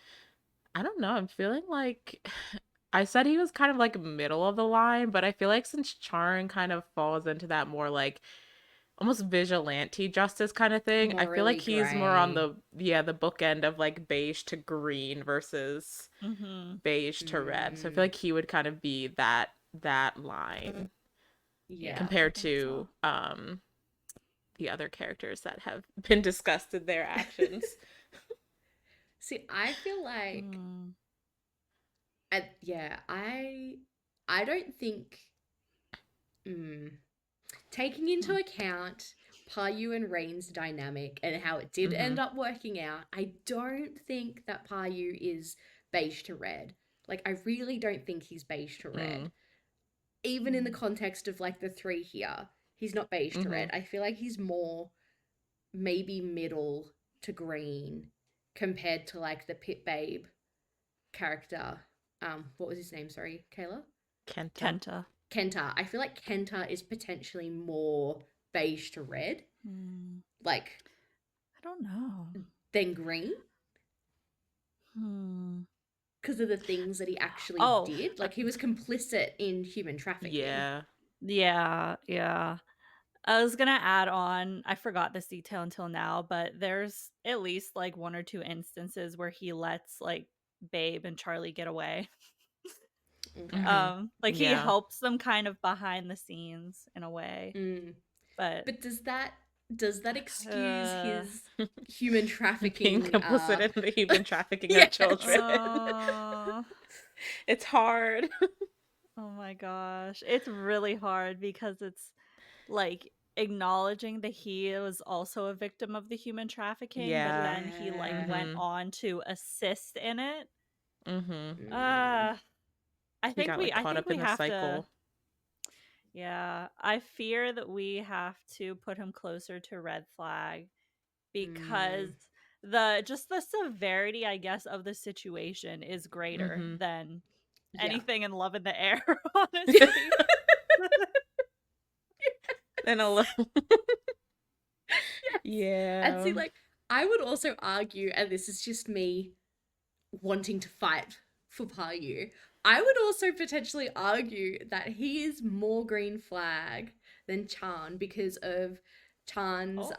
I don't know. I'm feeling like I said he was kind of like middle of the line, but I feel like since Charn kind of falls into that more like almost vigilante justice kind of thing, I feel like Morally he's more on grey. the bookend of like beige to green versus Mhm. beige to red. So I feel Mm, like he would kind of be that line yeah. Yeah, I compared think to so. the other characters that have been discussed in their actions. See, I feel like, Mm. yeah, I don't think, mm, taking into Mm. account Paryu and Rain's dynamic and how it did Mm-hmm. end up working out, I don't think that Paryu is beige to red. Like, I really don't think he's beige to red. Mm. Even in the Mm. context of like the three here, he's not beige to Mm-hmm. red. I feel like he's more maybe middle to green compared to like the Pit Babe character. What was his name? Sorry, Kayla? Kenta. Kenta. Kenta. I feel like Kenta is potentially more beige to red, Mm. like, I don't know. than green Hmm. because of the things that he actually Oh, did. Like he was complicit in human trafficking. Yeah. yeah, yeah. I was gonna add on, I forgot this detail until now, but there's at least like one or two instances where he lets like Babe and Charlie get away. Okay. Mm-hmm. Like he Yeah. helps them kind of behind the scenes in a way. Mm. But But does that excuse uh his human Being trafficking complicit in the human trafficking of children. yes. oh, It's hard. oh my gosh. It's really hard because it's like acknowledging that he was also a victim of the human trafficking, but Yeah. then he like Yeah. went Mm-hmm. on to assist in it. Mm-hmm. Mm. Uh I He think got we like I caught think up we in the have to, cycle. yeah, I fear that we have to put him closer to red flag because Mm. the just the severity, I guess, of the situation is greater Mm-hmm. than Yeah. anything in Love in the Air, honestly. And a little. Yes. And Yeah. see, like, I would also argue, and this is just me wanting to fight for Paryu, I would also potentially argue that he is more green flag than Chan because of Chan's Oh.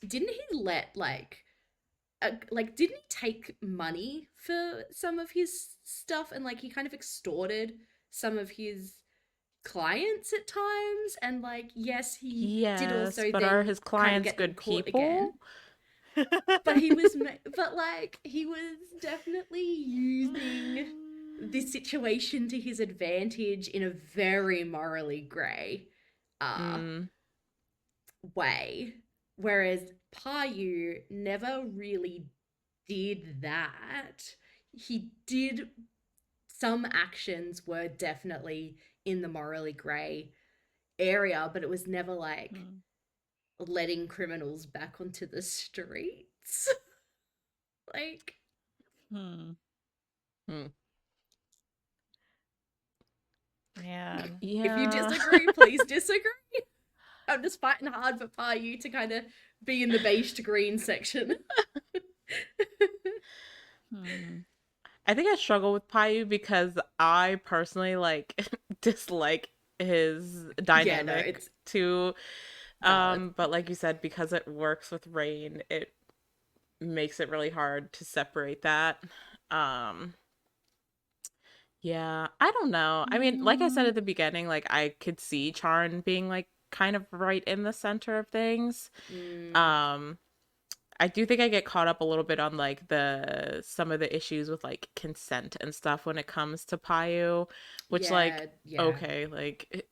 didn't he let like didn't he take money for some of his stuff and like he kind of extorted some of his clients at times and like yes he did Yes, also but are then his kind of clients get them good caught again. people? But he was, but like, he was definitely using this situation to his advantage in a very morally grey Mm, way. Whereas Payu never really did that. He did, some actions were definitely in the morally grey area, but it was never like Hmm. letting criminals back onto the streets. Like, Hmm. mm. Man. if you Yeah. disagree, please disagree. I'm just fighting hard for Payu to kind of be in the beige to green section. Hmm. I think I struggle with Payu because I personally like dislike his Yeah, no, dynamic it's too. valid. But like you said, because it works with Rain, it makes it really hard to separate that. Um, yeah, I don't know. I mean, like I said Mm. at the beginning, like I could see Charn being like kind of right in the center of things. Mm, Um, I do think I get caught up a little bit on like the some of the issues with like consent and stuff when it comes to Payu, which like yeah, yeah. okay, like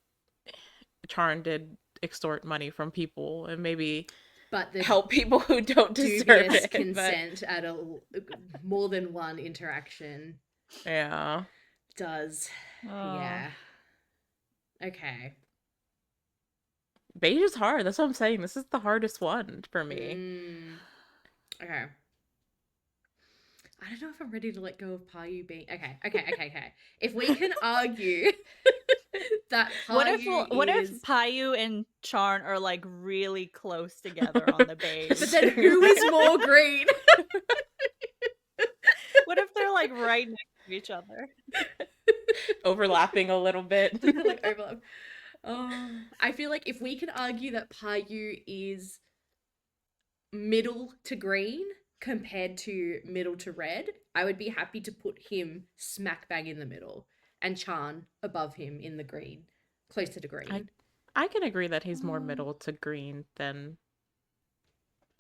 Charn did extort money from people and maybe But the help people who don't deserve dubious it, but consent at a more than one interaction yeah. does, Oh. yeah. Okay. Beige is hard. That's what I'm saying. This is the hardest one for me. Mm, okay. I don't know if I'm ready to let go of Payu being okay. If we can argue that Payu What if is, Payu and Charn are like really close together on the but beige? then who is more green? What if they're like right next to each other? Overlapping a little bit. Like overlap. Oh, I feel like if we can argue that Payu is middle to green compared to middle to red, I would be happy to put him smack bang in the middle and Chan above him in the green, closer to I green. I can agree that he's more Um, middle to green than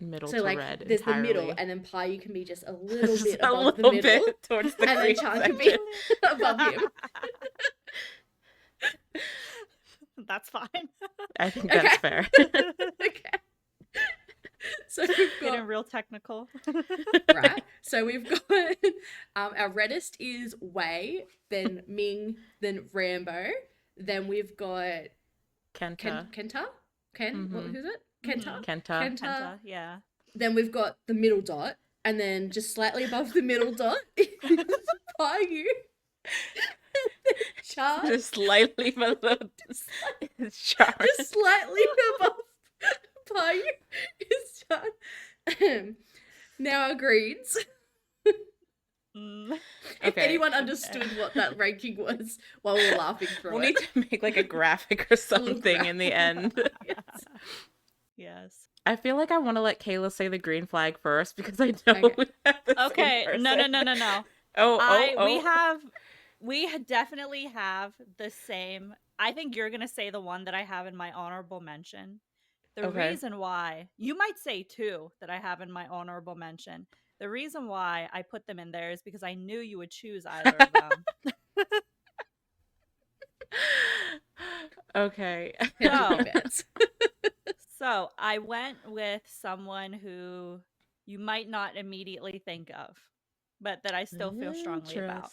middle So to like red there's the middle, entirely. and then Payu can be just a little Just bit a above the little middle, bit towards the and then green Chan can be section. above him. That's fine. I think Okay. that's fair. Okay. So we've Getting got real technical. right. So we've got our reddest is Wei, then Ming, then Rambo. Then we've got Kenta. Kenta? Ken? What, Mm-hmm. who's it? Kenta? Mhm. Kenta. Kenta. Penta, yeah. Then we've got the middle dot. And then just slightly above the middle dot is Payu. Char. Just slightly below Char. Just slightly above Payu is Char. Now our greens. Mm. If Okay. anyone understood what that ranking was while we were laughing through We'll it. need to make like a graphic or A little something in the end. Yes. Yes. I feel like I want to let Kayla say the green flag first because I know Okay. we have the same Okay, no. person. Oh. We definitely have the same. I think you're going to say the one that I have in my honorable mention. The Okay. reason why, you might say two that I have in my honorable mention. The reason why I put them in there is because I knew you would choose either of them. Okay. Hedging So, your bets. so I went with someone who you might not immediately think of, but that I still feel strongly about.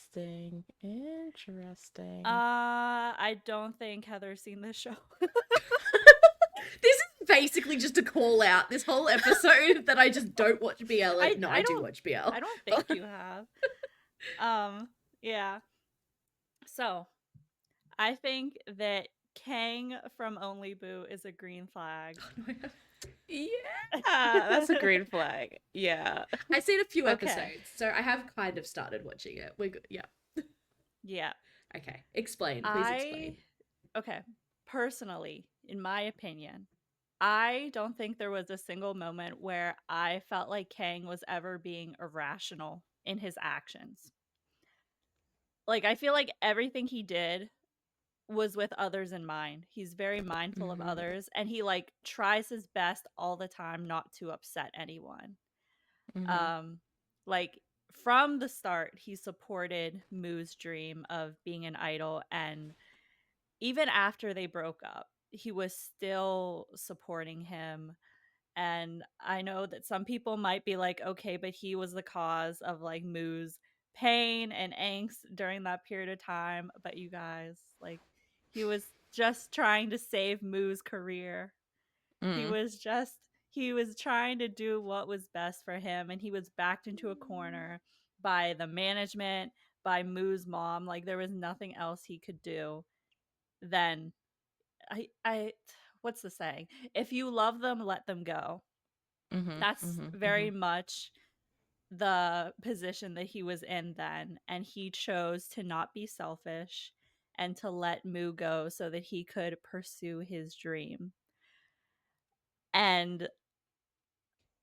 Interesting. I don't think Heather's seen this show. This is basically just a call out this whole episode that I just don't watch BL. No, I do watch BL. I don't think you have. Yeah. So, I think that Kang from Only Boo is a green flag. Yeah, that's a green flag. Yeah. I've seen a few Okay. episodes, so I have kind of started watching it. We're good. Yeah. Yeah. Okay. Explain. Please explain. Okay. Personally, in my opinion, I don't think there was a single moment where I felt like Kang was ever being irrational in his actions. Like, I feel like everything he did was with others in mind. He's very mindful of Mhm. others, and he like tries his best all the time not to upset anyone. Mhm. Um, like from the start, he supported Moo's dream of being an idol, and even after they broke up, he was still supporting him. And I know that some people might be like, okay, but he was the cause of like Moo's pain and angst during that period of time. But you guys, like, he was just trying to save Moo's career. He Mm. was just, he was trying to do what was best for him. And he was backed into a corner by the management, by Moo's mom. Like, there was nothing else he could do. Then what's the saying? If you love them, let them go. Mhm. That's Mhm. very Mhm. much the position that he was in then, and he chose to not be selfish and to let Moo go so that he could pursue his dream. And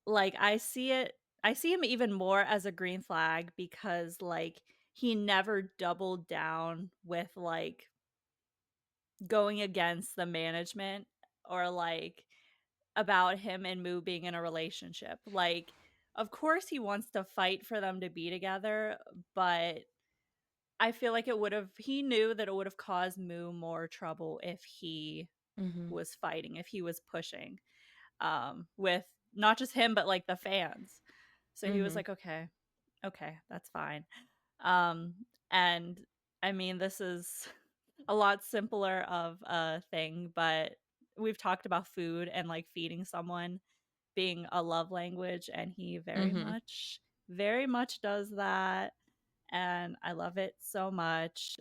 like I see him even more as a green flag because like he never doubled down with like going against the management or like about him and Moo being in a relationship. Like, of course, he wants to fight for them to be together, but I feel like he knew that it would have caused Moo more trouble if he Mhm. was fighting, if he was pushing, with not just him, but like the fans. So he was Mhm. like, okay, okay, that's fine. Um, and I mean, this is a lot simpler of a thing, but we've talked about food and like feeding someone being a love language, and he Mhm. very much does that, and I love it so much.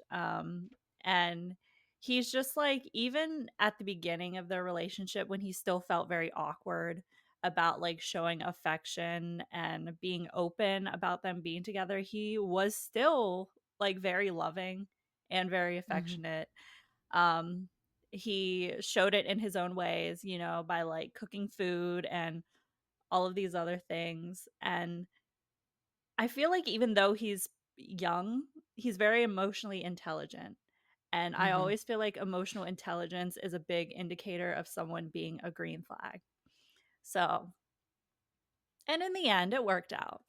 And he's just like, even at the beginning of their relationship when he still felt very awkward about like showing affection and being open about them being together, he was still like very loving and very Mhm. affectionate. um he showed it in his own ways, you know, by like cooking food and all of these other things. And I feel like even though he's young, he's very emotionally intelligent. And I Mhm. always feel like emotional intelligence is a big indicator of someone being a green flag. So, and in the end, it worked out.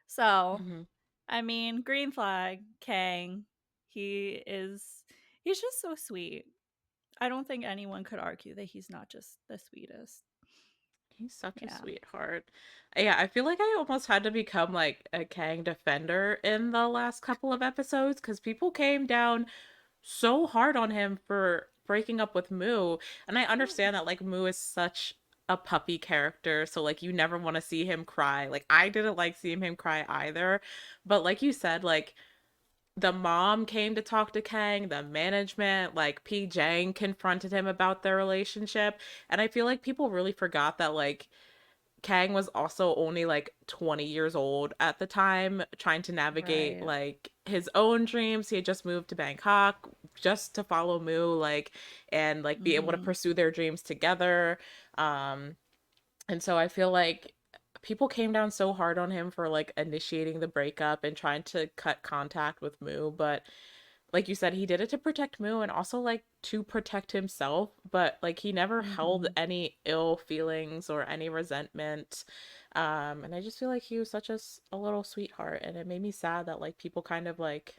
So, Mhm. I mean, green flag, Kang, he is, he's just so sweet. I don't think anyone could argue that he's not just the sweetest. He's such a Yeah. sweetheart. Yeah, I feel like I almost had to become like a Kang defender in the last couple of episodes because people came down so hard on him for breaking up with Moo. And I understand that like Moo is such a puppy character, so like you never want to see him cry. Like I didn't like seeing him cry either. But like you said, like the mom came to talk to Kang, the management, like P. Jang confronted him about their relationship. And I feel like people really forgot that like Kang was also only like 20 years old at the time, trying to navigate Right. like his own dreams. He had just moved to Bangkok just to follow Moo, like, and like be able to Mm-hmm. pursue their dreams together. Um, and so I feel like people came down so hard on him for like initiating the breakup and trying to cut contact with Moo, but like you said, he did it to protect Moo and also like to protect himself, but like he never held Mm-hmm. any ill feelings or any resentment. And I just feel like he was such a little sweetheart, and it made me sad that like people kind of like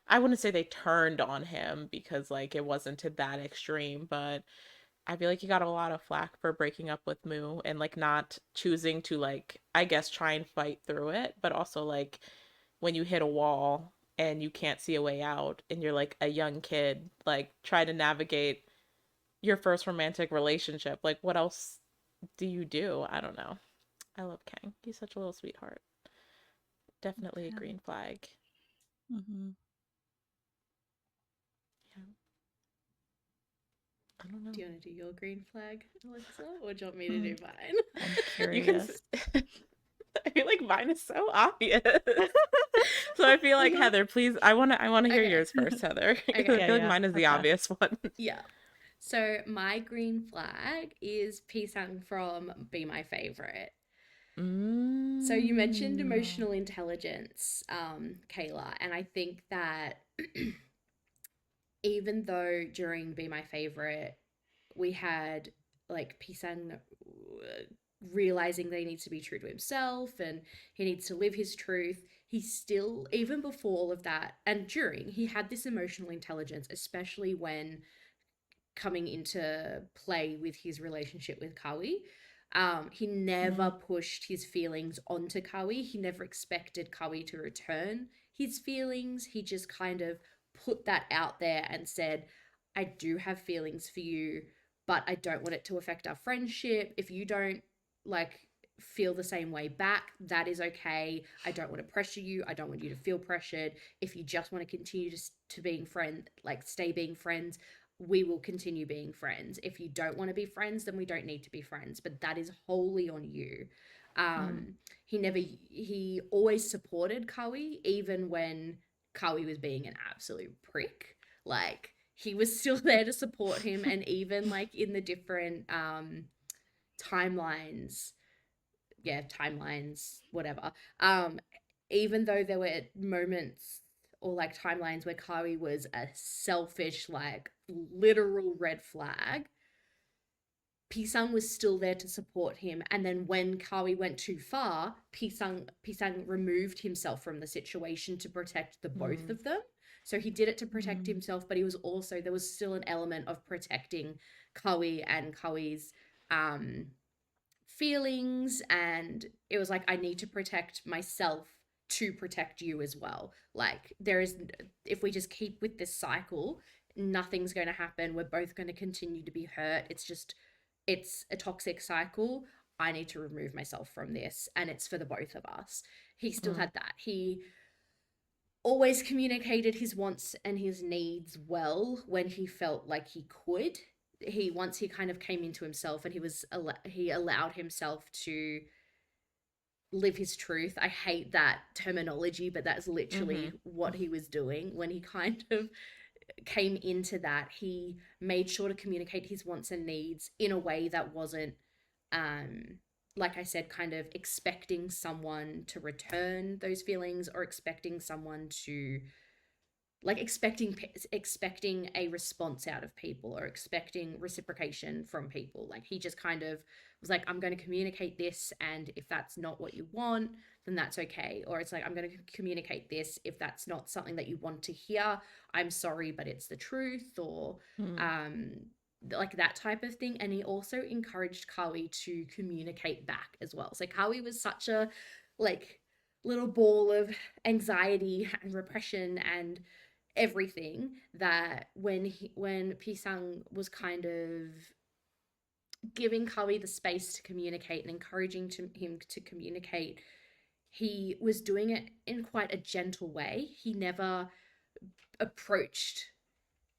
I wouldn't say they turned on him because like it wasn't to that extreme, but I feel like he got a lot of flack for breaking up with Moo and like not choosing to like I guess try and fight through it, but also like when you hit a wall and you can't see a way out and you're like a young kid, like try to navigate your first romantic relationship. Like what else do you do? I don't know. I love Kang. He's such a little sweetheart. Definitely a Yeah. green flag. Mm-hmm. Yeah. I don't know. Do you want to do your green flag, Alexa, or do you want me to do Mm, mine? I'm You can curious. I feel like mine is so obvious. So I feel like Heather, please I want to hear Okay. yours first, Heather, because I Okay. Yeah, feel like yeah. mine is the Okay. obvious one. Yeah. So my green flag is Pisang from Be My Favorite. So you mentioned Mm. emotional intelligence, Kayla, and I think that even though during Be My Favorite we had like Pisang realizing that he needs to be true to himself and he needs to live his truth, he still, even before all of that and during, he had this emotional intelligence, especially when coming into play with his relationship with Kawi. He never pushed his feelings onto Kawi. He never expected Kawi to return his feelings. He just kind of put that out there and said, I do have feelings for you, but I don't want it to affect our friendship. If you don't like feel the same way back, that is okay. I don't want to pressure you. I don't want you to feel pressured. If you just want to continue to being friend, like stay being friends, we will continue being friends. If you don't want to be friends, then we don't need to be friends, but that is wholly on you. Mm. He always supported Kawi, even when Kawi was being an absolute prick. Like, he was still there to support him, and even like in the different timelines, yeah, timelines, whatever. Um, Even though there were moments or like timelines where Kawi was a selfish, like literal red flag, Pisang was still there to support him. And then when Kawi went too far, Pisang removed himself from the situation to protect the both Mm. of them. So he did it to protect Mm. himself, but he was also, there was still an element of protecting Kawi and Kawi's um feelings, and it was like, I need to protect myself to protect you as well. Like, there is, if we just keep with this cycle, nothing's going to happen. We're both going to continue to be hurt. It's a toxic cycle. I need to remove myself from this, and it's for the both of us. He still Mm. had that. He always communicated his wants and his needs well when he felt like he could. He Once he kind of came into himself and he allowed himself to live his truth. I hate that terminology, but that's literally Mm-hmm. what he was doing when he kind of came into that. He made sure to communicate his wants and needs in a way that wasn't um like I said, kind of expecting someone to return those feelings or expecting someone to like expecting a response out of people or expecting reciprocation from people. Like, he just kind of was like, I'm going to communicate this, and if that's not what you want, then that's okay. Or it's like, I'm going to communicate this, if that's not something that you want to hear, I'm sorry, but it's the truth. Or Mm. um like that type of thing. And he also encouraged Kawi to communicate back as well. So Kawi was such a like little ball of anxiety and repression and everything, that when Pisang was kind of giving Kawi the space to communicate and encouraging him to communicate, he was doing it in quite a gentle way. He never approached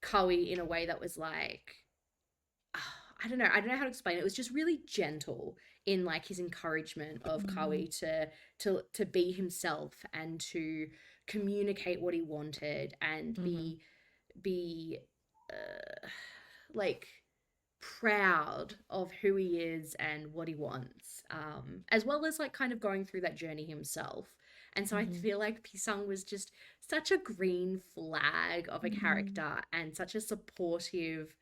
Kawi in a way that was like, I don't know how to explain it. It was just really gentle in like his encouragement of Mm. Kawi to be himself and to communicate what he wanted and Mm-hmm. be like proud of who he is and what he wants, as well as like kind of going through that journey himself. And so I Mm-hmm. feel like Pisang was just such a green flag of a Mm. character and such a supportive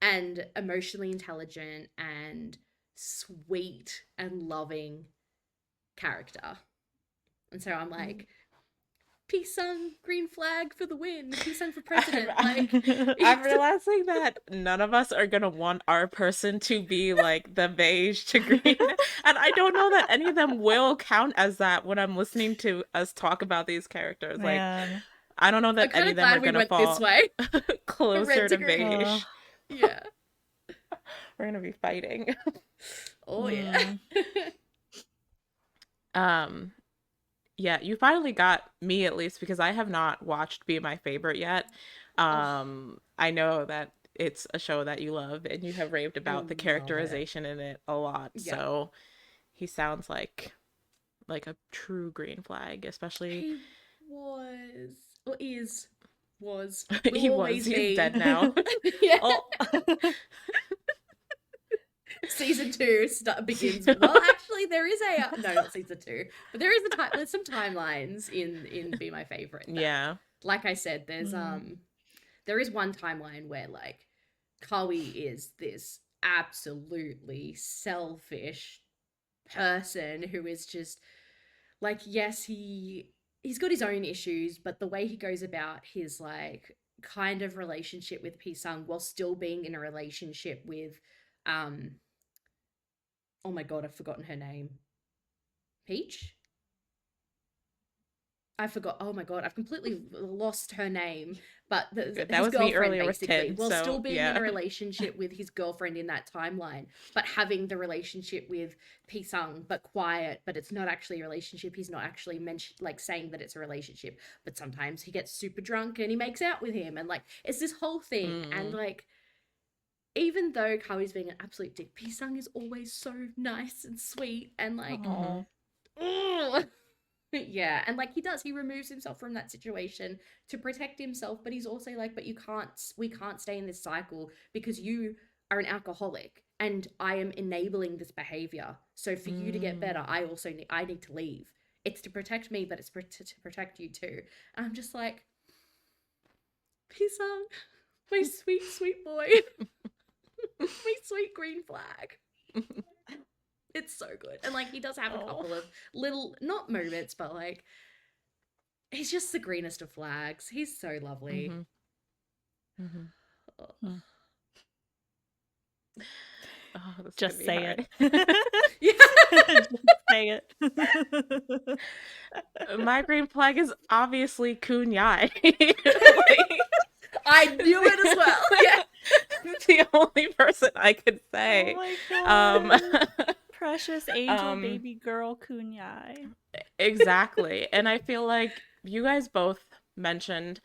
and emotionally intelligent and sweet and loving character. And so I'm like, Pisang, green flag for the win. Pisang for I'm, president. Like, I'm realizing that none of us are gonna want our person to be like the beige to green. And I don't know that any of them will count as that when I'm listening to us talk about these characters. Like, Man. I don't know that I'm kind any of of them are glad we gonna went this fall way. From red closer to to green. beige. Yeah. We're gonna be fighting. Oh yeah. Mm. Um, yeah, you finally got me at least because I have not watched Be My Favorite yet. Oh, I know that it's a show that you love and you have raved I about the love it. characterization in it a lot. Yeah. So he sounds like a true green flag, especially He was or is was will he was. always He's dead be. now. Yeah. Oh. Season two begins. Well, actually, there is a no, not season two, but there is a time. There's some timelines in Be My Favorite that, Yeah. like I said, Mm. there is one timeline where like Kawi is this absolutely selfish, person who is just like, yes, he's got his own issues, but the way he goes about his like kind of relationship with Pisang while still being in a relationship with um oh my god, I've forgotten her name. Peach? I forgot. Oh my god, I've completely lost her name. But That his was me girlfriend, earlier with basically, Tin, while still so being in a yeah. relationship with his girlfriend in that timeline, but having the relationship with Pisang, but quiet. But it's not actually a relationship. He's not actually like saying that it's a relationship. But sometimes he gets super drunk and he makes out with him, and like it's this whole thing. And Mm. like even though Kai's being an absolute dick, Pisang is always so nice and sweet and like. Hmm. Yeah, and like he removes himself from that situation to protect himself, but he's also like, but we can't stay in this cycle because you are an alcoholic and I am enabling this behavior. So for you to get better, Mm. I need to leave. It's to protect me, but it's to protect you too. And I'm just like, peace out, my sweet, sweet boy, my sweet green flag. It's so good. And like he does have a Oh. couple of little not moments, but like he's just the greenest of flags. He's so lovely. Hmm. Hmm. Oh. Oh, this is gonna Just be say it. hard. Yeah. Just say it. My green flag is obviously Kunyai. Like, I knew it as well. Yeah. the only person I could Oh say. my Um, god. Precious angel um, baby girl Kunyai. exactly. And I feel like you guys both mentioned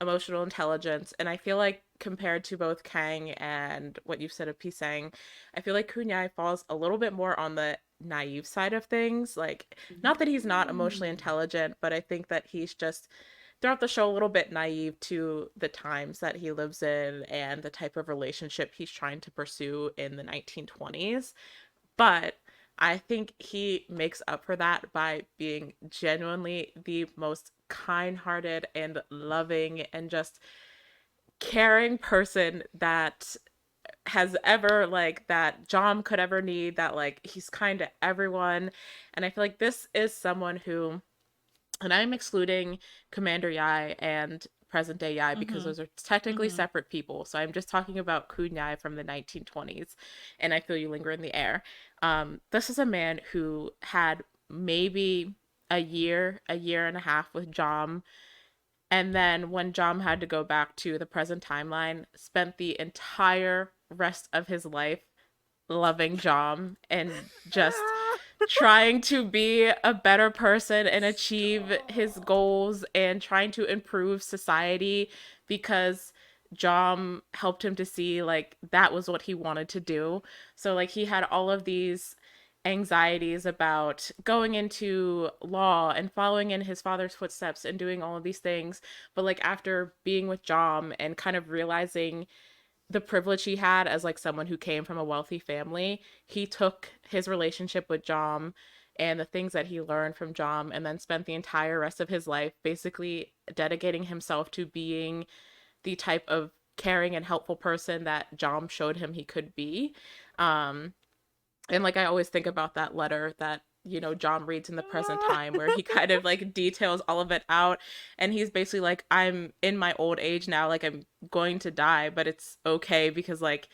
emotional intelligence, and I feel like compared to both Kang and what you've said of Pisang, I feel like Kunyai falls a little bit more on the naive side of things. Like, not that he's not emotionally Mm. intelligent, but I think that he's just throughout the show a little bit naive to the times that he lives in and the type of relationship he's trying to pursue in the 1920s. But I think he makes up for that by being genuinely the most kind-hearted and loving and just caring person that has ever like that John could ever need, that like he's kind to everyone. And I feel like this is someone who, and I'm excluding Commander Yai and present day Yai because Mm-hmm. those are technically Mm-hmm. separate people. So I'm just talking about Kun Yai from the 1920s, and I Feel You Linger in the Air. This is a man who had maybe a year and a half with Jom, and then when Jom had to go back to the present timeline, spent the entire rest of his life loving Jom and just trying to be a better person and achieve his Stop. goals and trying to improve society because Jom helped him to see like that was what he wanted to do. So like he had all of these anxieties about going into law and following in his father's footsteps and doing all of these things, but like after being with Jom and kind of realizing the privilege he had as like someone who came from a wealthy family, he took his relationship with Jom and the things that he learned from Jom and then spent the entire rest of his life basically dedicating himself to being the type of caring and helpful person that Jom showed him he could be. Um, and like I always think about that letter that John reads in the present time where he kind of like details all of it out, and he's basically like, I'm in my old age now, like I'm going to die, but it's okay because like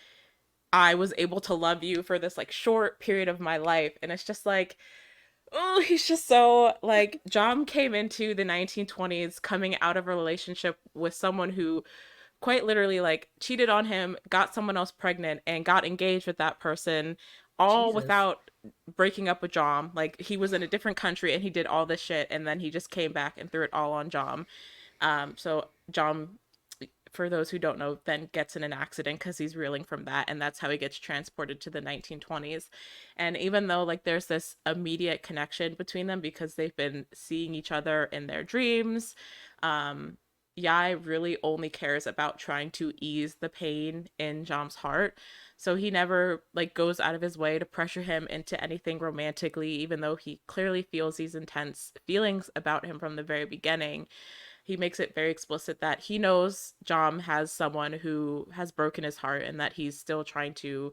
I was able to love you for this like short period of my life. And it's just like, oh, he's just so like John came into the 1920s coming out of a relationship with someone who quite literally like cheated on him, got someone else pregnant, and got engaged with that person, all Jesus. without breaking up with Jom. Like he was in a different country and he did all this shit, and then he just came back and threw it all on Jom. So Jom, for those who don't know, then gets in an accident because he's reeling from that, and that's how he gets transported to the 1920s. And even though like there's this immediate connection between them because they've been seeing each other in their dreams, um, Yai really only cares about trying to ease the pain in Jom's heart. So he never like goes out of his way to pressure him into anything romantically, even though he clearly feels these intense feelings about him from the very beginning. He makes it very explicit that he knows Jom has someone who has broken his heart and that he's still trying to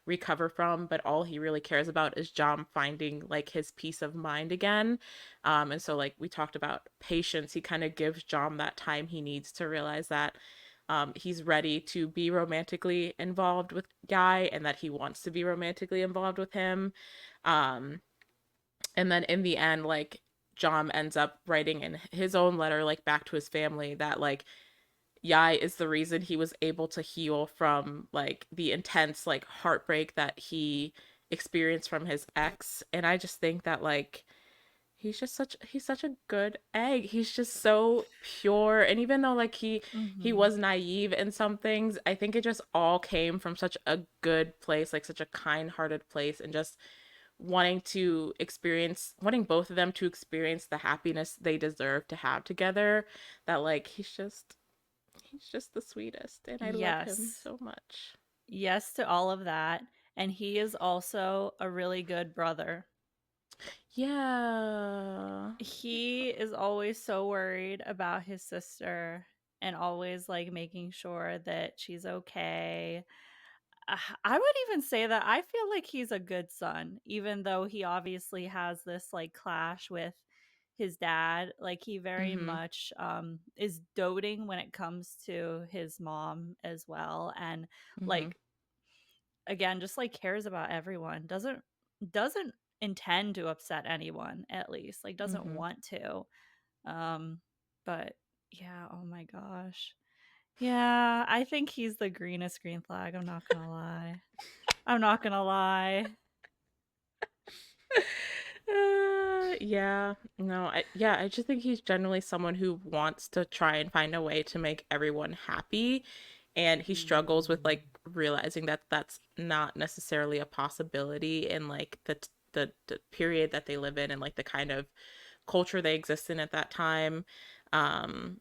recover from, but all he really cares about is Jom finding like his peace of mind again. And so like we talked about patience, he kind of gives Jom that time he needs to realize that he's ready to be romantically involved with Guy and that he wants to be romantically involved with him. Um, and then in the end, like Jom ends up writing in his own letter, like back to his family, that like Yai is the reason he was able to heal from like the intense like heartbreak that he experienced from his ex. And I just think that like he's such a good egg. He's just so pure. And even though like he Mm-hmm. was naive in some things, I think it just all came from such a good place, like such a kind-hearted place, and just wanting both of them to experience the happiness they deserve to have together, that like he's just the sweetest and I love him Yes. so much. Yes to all of that. And he is also a really good brother. Yeah. He is always so worried about his sister and always like making sure that she's okay. I would even say that I feel like he's a good son, even though he obviously has this like clash with his dad. Like he very Mhm. much is doting when it comes to his mom as well, and Mhm. like again, just like cares about everyone. Doesn't intend to upset anyone, at least like doesn't Mhm. want to. um but yeah, oh my gosh, yeah, I think he's the greenest green flag. I'm not gonna lie. I'm not gonna lie. Yeah, no, I just think he's generally someone who wants to try and find a way to make everyone happy, and he struggles with Mm. like realizing that that's not necessarily a possibility in like the period that they live in and like the kind of culture they exist in at that time. Um,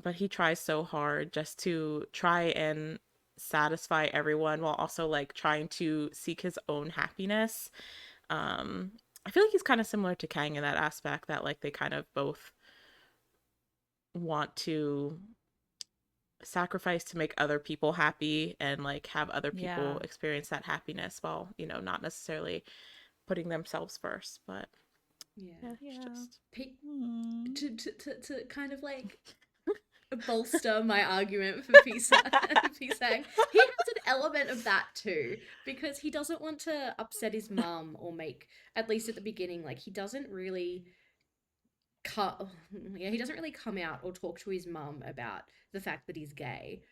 but he tries so hard just to try and satisfy everyone while also like trying to seek his own happiness. um I feel like he's kind of similar to Kang in that aspect, that like they kind of both want to sacrifice to make other people happy and like have other people Yeah. experience that happiness while, not necessarily putting themselves first. But Yeah. yeah, it's Yeah. just Pe- Hmm. to kind of like bolster my argument for Pisang, he has an element of that too, because he doesn't want to upset his mum or make, at least at the beginning, like he doesn't really cut yeah, he doesn't really come out or talk to his mum about the fact that he's gay,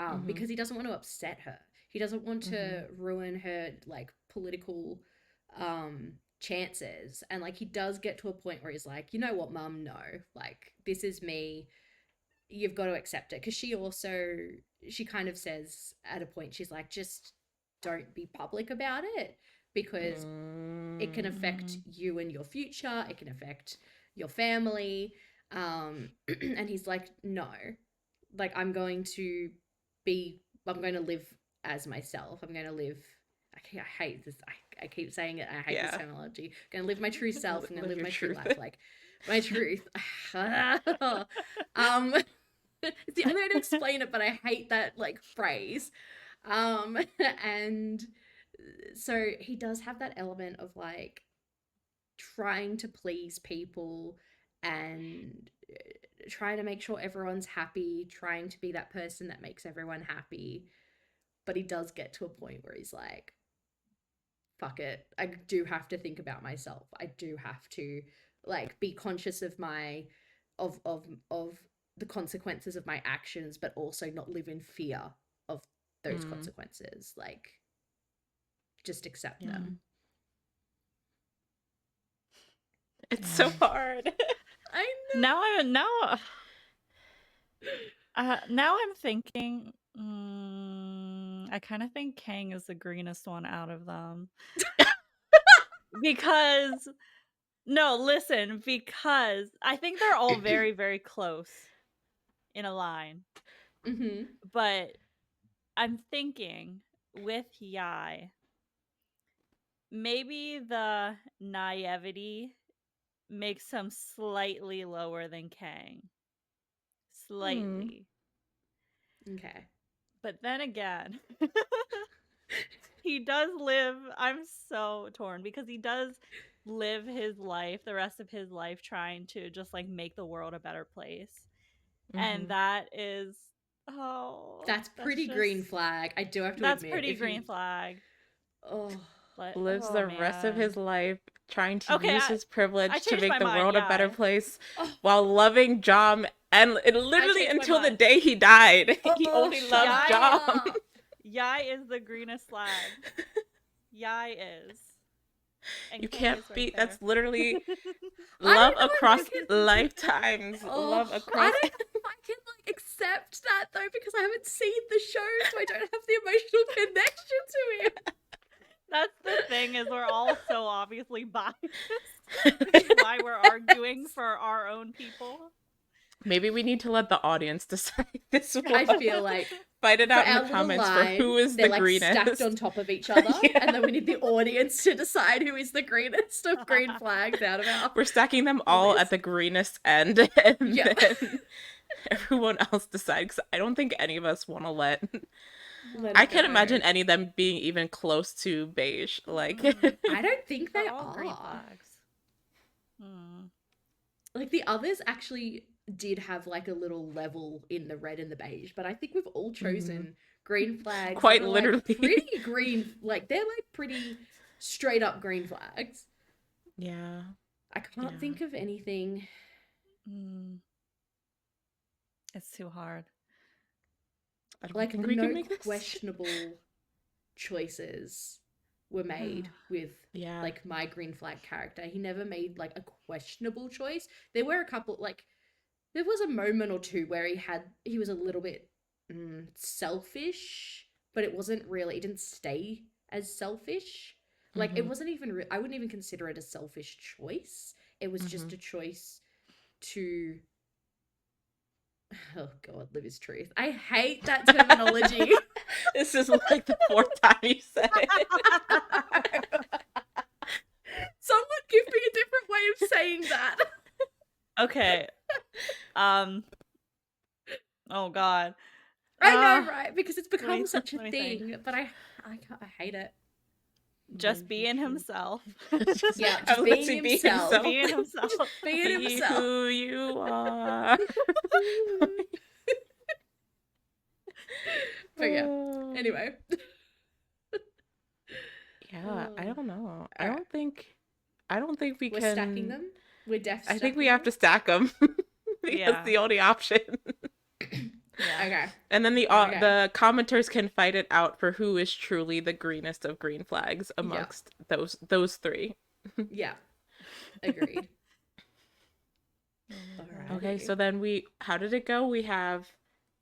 mhm. because he doesn't want to upset her. He doesn't want Mhm. to ruin her like political chances, and like he does get to a point where he's like, you know what, mum, no, like this is me, you've got to accept it, because she kind of says at a point, she's like, just don't be public about it, because it can affect Mm. you and your future, it can affect your family. And he's like, no, like I'm going to live as myself, I'm going to live, I hate this, I keep saying it, I hate this Yeah. terminology, I'm going to live my true self, I'm going to Live live your my true truth. life, like my truth. It's the only way to explain it, but I hate that like phrase. And so he does have that element of like trying to please people and trying to make sure everyone's happy, trying to be that person that makes everyone happy. But he does get to a point where he's like, fuck it. I do have to think about myself. I do have to like be conscious of my of the consequences of my actions, but also not live in fear of those Mm, consequences. Like just accept yeah. Mm. them. It's so Yeah. hard. I Now I'm now I'm thinking. I kind of think Kang is the greenest one out of them because no, listen, because I think they're all know. very very close in a line, Mm-hmm. but I'm thinking with Yai, maybe the naivety makes him slightly lower than Kang. Hmm. Slightly. Okay. But then again, he does live. I'm so torn because he does live his life, the rest of his life, trying to just like make the world a better place. And Hmm. that is, oh, That's pretty green flag. I do have to that's admit. pretty If green you, flag. oh, But Lives oh the rest of his man. life trying to Okay, use I his I privilege to changed make my the mind. world a better Yeah. place oh, while loving Jom. And it I literally changed my until the mind. day he died, he oh, only shut loved Yai Jom. up. Yai is the greenest flag. Yai is. And You K can't is right beat. there. That's literally I love don't know if I across can. lifetimes. Oh, Love I across. don't know if I can like accept that though because I haven't seen the show, so I don't have the emotional connection to him. That's the thing is we're all so obviously biased, which is why we're arguing for our own people. Maybe we need to let the audience decide this I one. feel like Fight it for out in the our little comments for line, who is they're the like stacked on greenest. top of each other, Yeah. and then we need the audience to decide who is the greenest of green flags out of our We're stacking them all at list. the greenest end, and Yeah. then everyone else decide. Because I don't think any of us want to let. Let I it can't imagine go. any of them being even close to beige. Like, I don't think they They're all green are. flags. Hmm. Like the others actually did have like a little level in the red and the beige, but I think we've all chosen green flags that quite are like literally. pretty green, like they're like pretty straight up green flags. Yeah. I can't Yeah. think of anything. It's too hard. I don't Like think we can no make this. questionable choices were made with Yeah. like my green flag character. He never made like a questionable choice. There were a couple like there was a moment or two where he was a little bit selfish, but it wasn't really. It didn't stay as selfish. Like it Hmm. wasn't even. I wouldn't even consider it a selfish choice. It was Hmm. just a choice to. Oh God, live his truth. I hate that terminology. This is like the fourth time you said it. Someone give me a different way of saying that. Okay. Oh God. I know, right? Because it's become me- such a let me think. thing, but I hate it. Just being himself. Yeah, I just lets being you be himself. himself. Being himself. Being Be himself. who you are. But yeah. Anyway. Yeah, I don't know. I Alright. don't think we We're can. stacking them. We're def I think we stacking have to stack them because Yeah. the only option. Yeah. Okay. And then Okay. the commenters can fight it out for who is truly the greenest of green flags amongst those three. Yeah. Agreed. Okay, Alrighty. so then how did it go? We have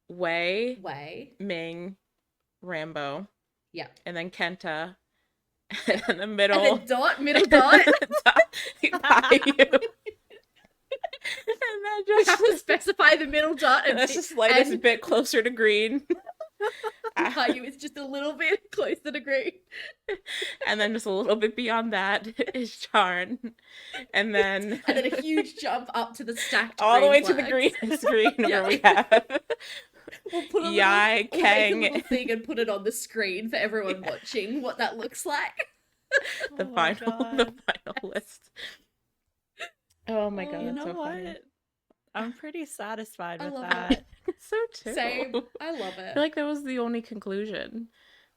Wei, Way. Ming, Rambo, Yeah. and then Kenta, and then the And middle. then dot, middle dot. Payu. And then We have to just specify the middle dot and that's the slightest and bit closer to green. Caillou is just a little bit closer to green. And then just a little bit beyond that is Charn. And then And then a huge jump up to the stacked all the way green to the flags. green screen Yeah. where we have We'll put a Yai, we'll make a Kang, little thing and put it on the screen for everyone watching what that looks like. the Oh my final God. list. Oh my god, You that's know so what? funny. I'm pretty satisfied I with love that. So too. Same. I love I it. feel like that was the only conclusion.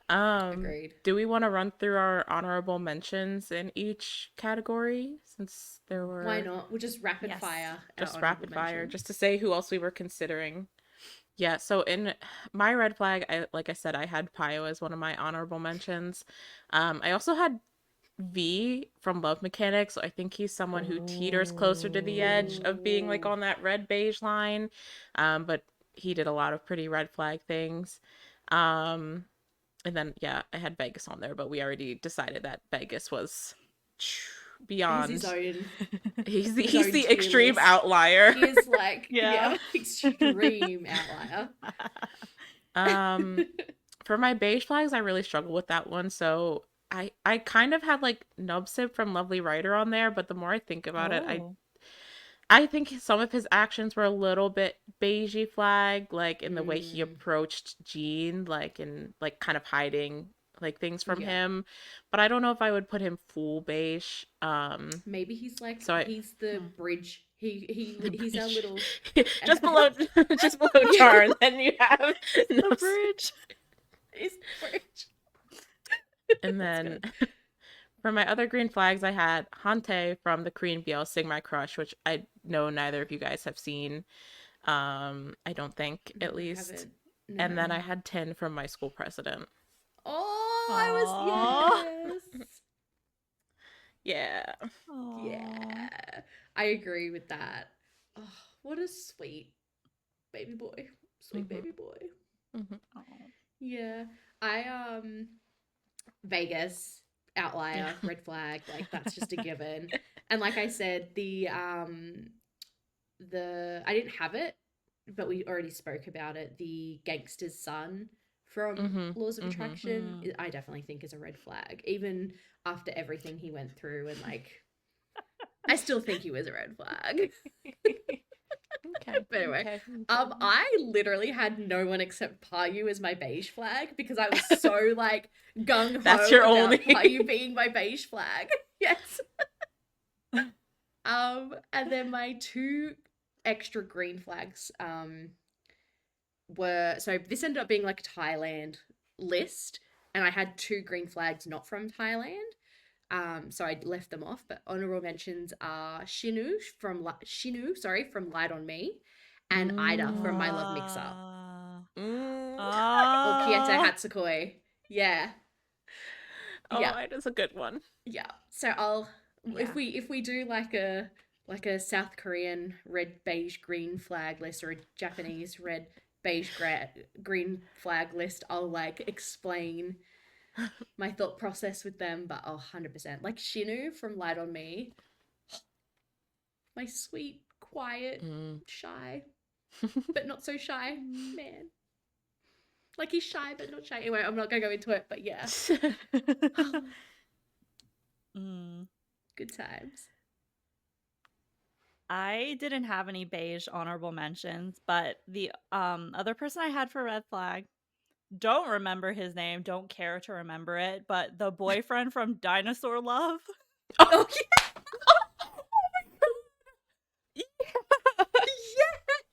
Agreed. Do we want to run through our honorable mentions in each category since there were Why not? We'll just rapid Yes. fire. our just honorable rapid fire mentions. just to say who else we were considering. Yeah, so in my red flag, like I said, I had Pio as one of my honorable mentions. I also had V from Love Mechanics. So I think he's someone who teeters closer to the edge of being like on that red beige line. But he did a lot of pretty red flag things. And then yeah, I had Vegas on there, but we already decided that Vegas was beyond. He's his own. He's his the own tier extreme list. outlier. He is like Yeah. extreme outlier. For my beige flags, I really struggle with that one. So I kind of had like Nubsib from Lovely Writer on there, but the more I think about it, Oh. I think some of his actions were a little bit beigey flag, like in the way he approached Jean, like in like kind of hiding like things from Yeah. him, but I don't know if I would put him full beige. Maybe he's like So I he's the bridge. the He's our bridge little just below just below yeah. Char, and then you have no The bridge. He's the bridge. and That's then good. for my other green flags, I had Hante from the Korean BL Sing My Crush, which I know neither of you guys have seen. I don't think, No, at I least. haven't. And then No. I had Tin from My School President. Oh, I was Aww. yes. Yeah. Aww. Yeah. I agree with that. Oh, what a sweet baby boy. Sweet hmm baby boy. hmm Aw. Yeah. I Vegas, Yeah. outlier, red flag, like that's just a given. And like I said, the I didn't have it, but we already spoke about it. The gangster's son from hmm Laws of hmm Attraction, Mm. I definitely think is a red flag. Even after everything he went through, and like I still think he was a red flag. Okay. But anyway, Okay. I literally had no one except Payu as my beige flag because I was so like gung That's ho your about only. Payu being my beige flag. Yes. And then my two extra green flags were, so this ended up being like a Thailand list, and I had two green flags not from Thailand. So I left them off, but honorable mentions are Shinu, sorry, from Light on Me, and Ida from My Love Mixer, Ah. Mm. or Kieta Ah. Hatsukoi. Yeah, Oh, yeah, it is a good one. yeah. So I'll Yeah. if we do like a South Korean red beige green flag list or a Japanese red beige green flag list, I'll like explain my thought process with them. But 100% like Shinu from Light on Me, my sweet, quiet, Mm. shy, but not so shy man. Like he's shy but not shy. Anyway, I'm not gonna go into it, but yeah. Mm. Good times. I didn't have any beige honorable mentions, but the other person I had for red flag, don't remember his name, don't care to remember it, but the boyfriend from Dinosaur Love. Oh Yeah.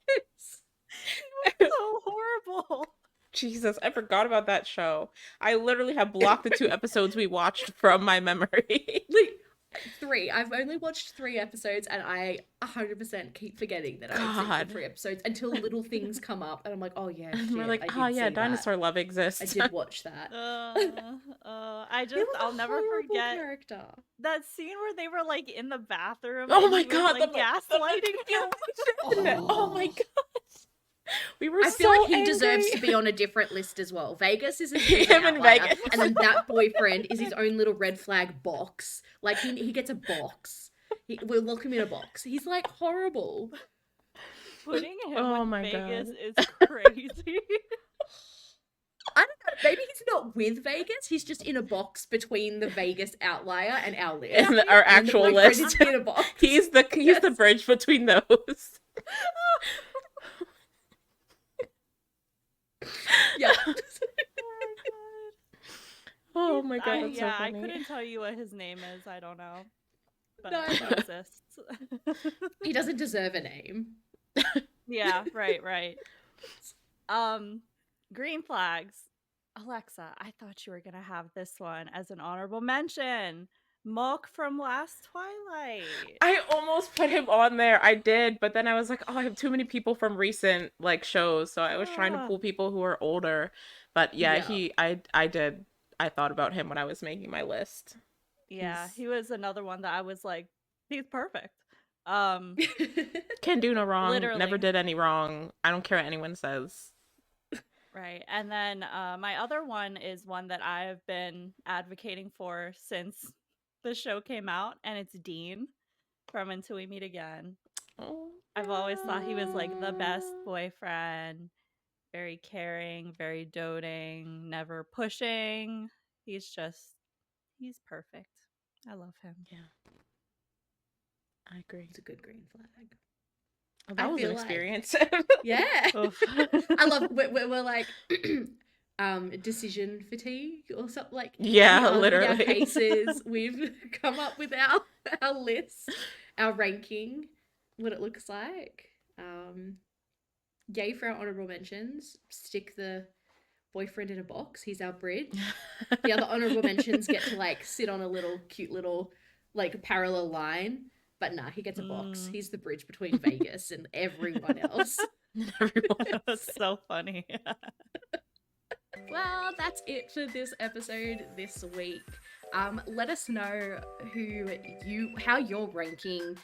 yes. So horrible. Jesus, I forgot about that show. I literally have blocked the two episodes we watched from my memory. Like three. I've only watched three episodes, and I 100% keep forgetting that I've seen all God. three episodes until little things come up, and I'm like, oh yeah, And we're shit, like, I oh did yeah, see that. dinosaur love I exists. did watch that. He was I'll a never horrible forget character. that scene where they were like in the bathroom Oh and my he was God, like the gaslighting him. manipulation. Oh my Oh. God. We were I feel like so he angry. deserves to be on a different list as well. Vegas is an Him and outlier, Vegas. and then that boyfriend is his own little red flag box. Like he gets a box. We'll lock him in a box. He's like horrible. Putting him Oh with my Vegas God. is crazy. I don't know. Maybe he's not with Vegas. He's just in a box between the Vegas outlier and our list. And our And then the actual boyfriend list. is in a box. He's the Yes. bridge between those. Yeah. Oh my God, I that's so funny. couldn't tell you what his name is. I don't know. But No. he exists. He doesn't deserve a name. Yeah, right. Green flags. Alexa, I thought you were gonna have this one as an honorable mention. Mock from Last Twilight. I almost put him on there. I did, but then I was like, oh, I have too many people from recent like shows, so I was trying to Ah. pull people who are older. But yeah, Yeah. I thought about him when I was making my list. Yeah, He's- he was another one that I was like, he's perfect. Can do no wrong. Literally. Never did any wrong. I don't care what anyone says. Right. And then my other one is one that I've been advocating for since the show came out, and it's Dean from Until We Meet Again. Oh, I've always thought he was like the best boyfriend, very caring, very doting, never pushing. He's perfect. I love him. yeah. I agree. It's a good green flag. Oh, that I was an feel like- experience. Yeah. Oof. I love we're like decision fatigue or something like. Yeah, We argued our literally. cases. We've come up with our list, our ranking, what it looks like. Yay for our honorable mentions. Stick the boyfriend in a box. He's our bridge. The other honorable mentions get to like sit on a little cute little like parallel line. But nah, he gets a box. He's the bridge between Vegas and everyone else. Everyone. That's so funny. Well, that's it for this episode this week. Let us know how you're ranking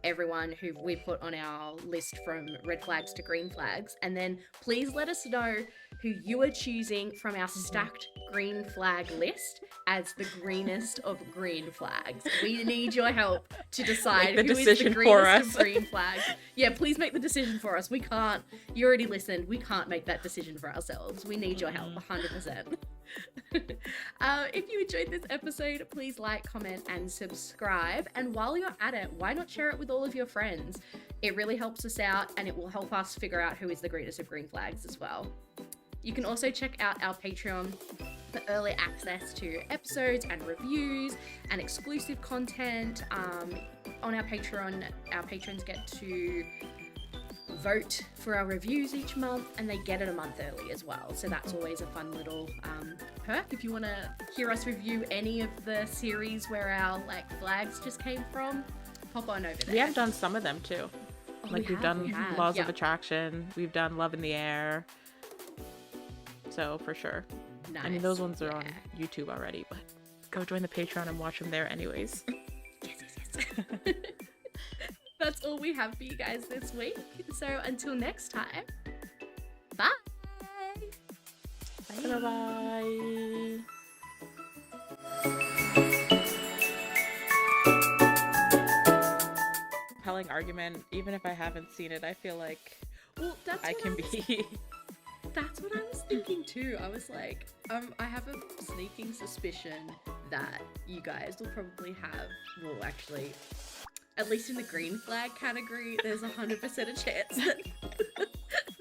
everyone who we put on our list from red flags to green flags, and then please let us know who you are choosing from our stacked green flag list as the greenest of green flags. We need your help to decide Make the who is the decision for greenest us. of green flags. Yeah, please make the decision for us. We can't. You already listened. We can't make that decision for ourselves. We need your help, 100%. If you enjoyed this episode, please like, comment, and subscribe. And while you're at it, why not share it with all of your friends? It really helps us out, and it will help us figure out who is the greenest of green flags as well. You can also check out our Patreon for early access to episodes and reviews and exclusive content. On our Patreon, our patrons get to vote for our reviews each month, and they get it a month early as well. So that's always a fun little perk. If you want to hear us review any of the series where our like flags just came from, hop on over there. We have done some of them too. Oh, Like we we've done have. Laws Yeah. of Attraction. We've done Love in the Air. So for sure. Nice. I mean, those ones are on Yeah. YouTube already, but go join the Patreon and watch them there anyways. Yes. That's all we have for you guys this week. So until next time, bye. Bye-bye. Compelling argument, even if I haven't seen it, I feel like Well, that's I what can was- be. That's what I was thinking too. I was like, I have a sneaking suspicion that you guys will probably have, well, actually, at least in the green flag category, there's 100% a chance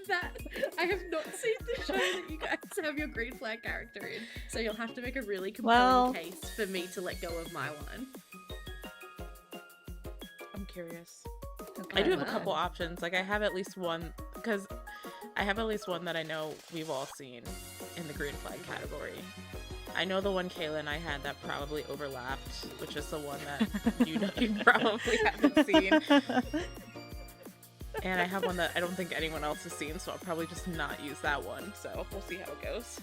that I have not seen the show that you guys have your green flag character in. So you'll have to make a really compelling Well- case for me to let go of my one. I'm curious. Okay. I do have a Wow. couple options. Like I have at least one, because I have at least one that I know we've all seen in the green flag category. I know the one Kayla and I had that probably overlapped, which is the one that you probably haven't seen. And I have one that I don't think anyone else has seen, so I'll probably just not use that one. So we'll see how it goes.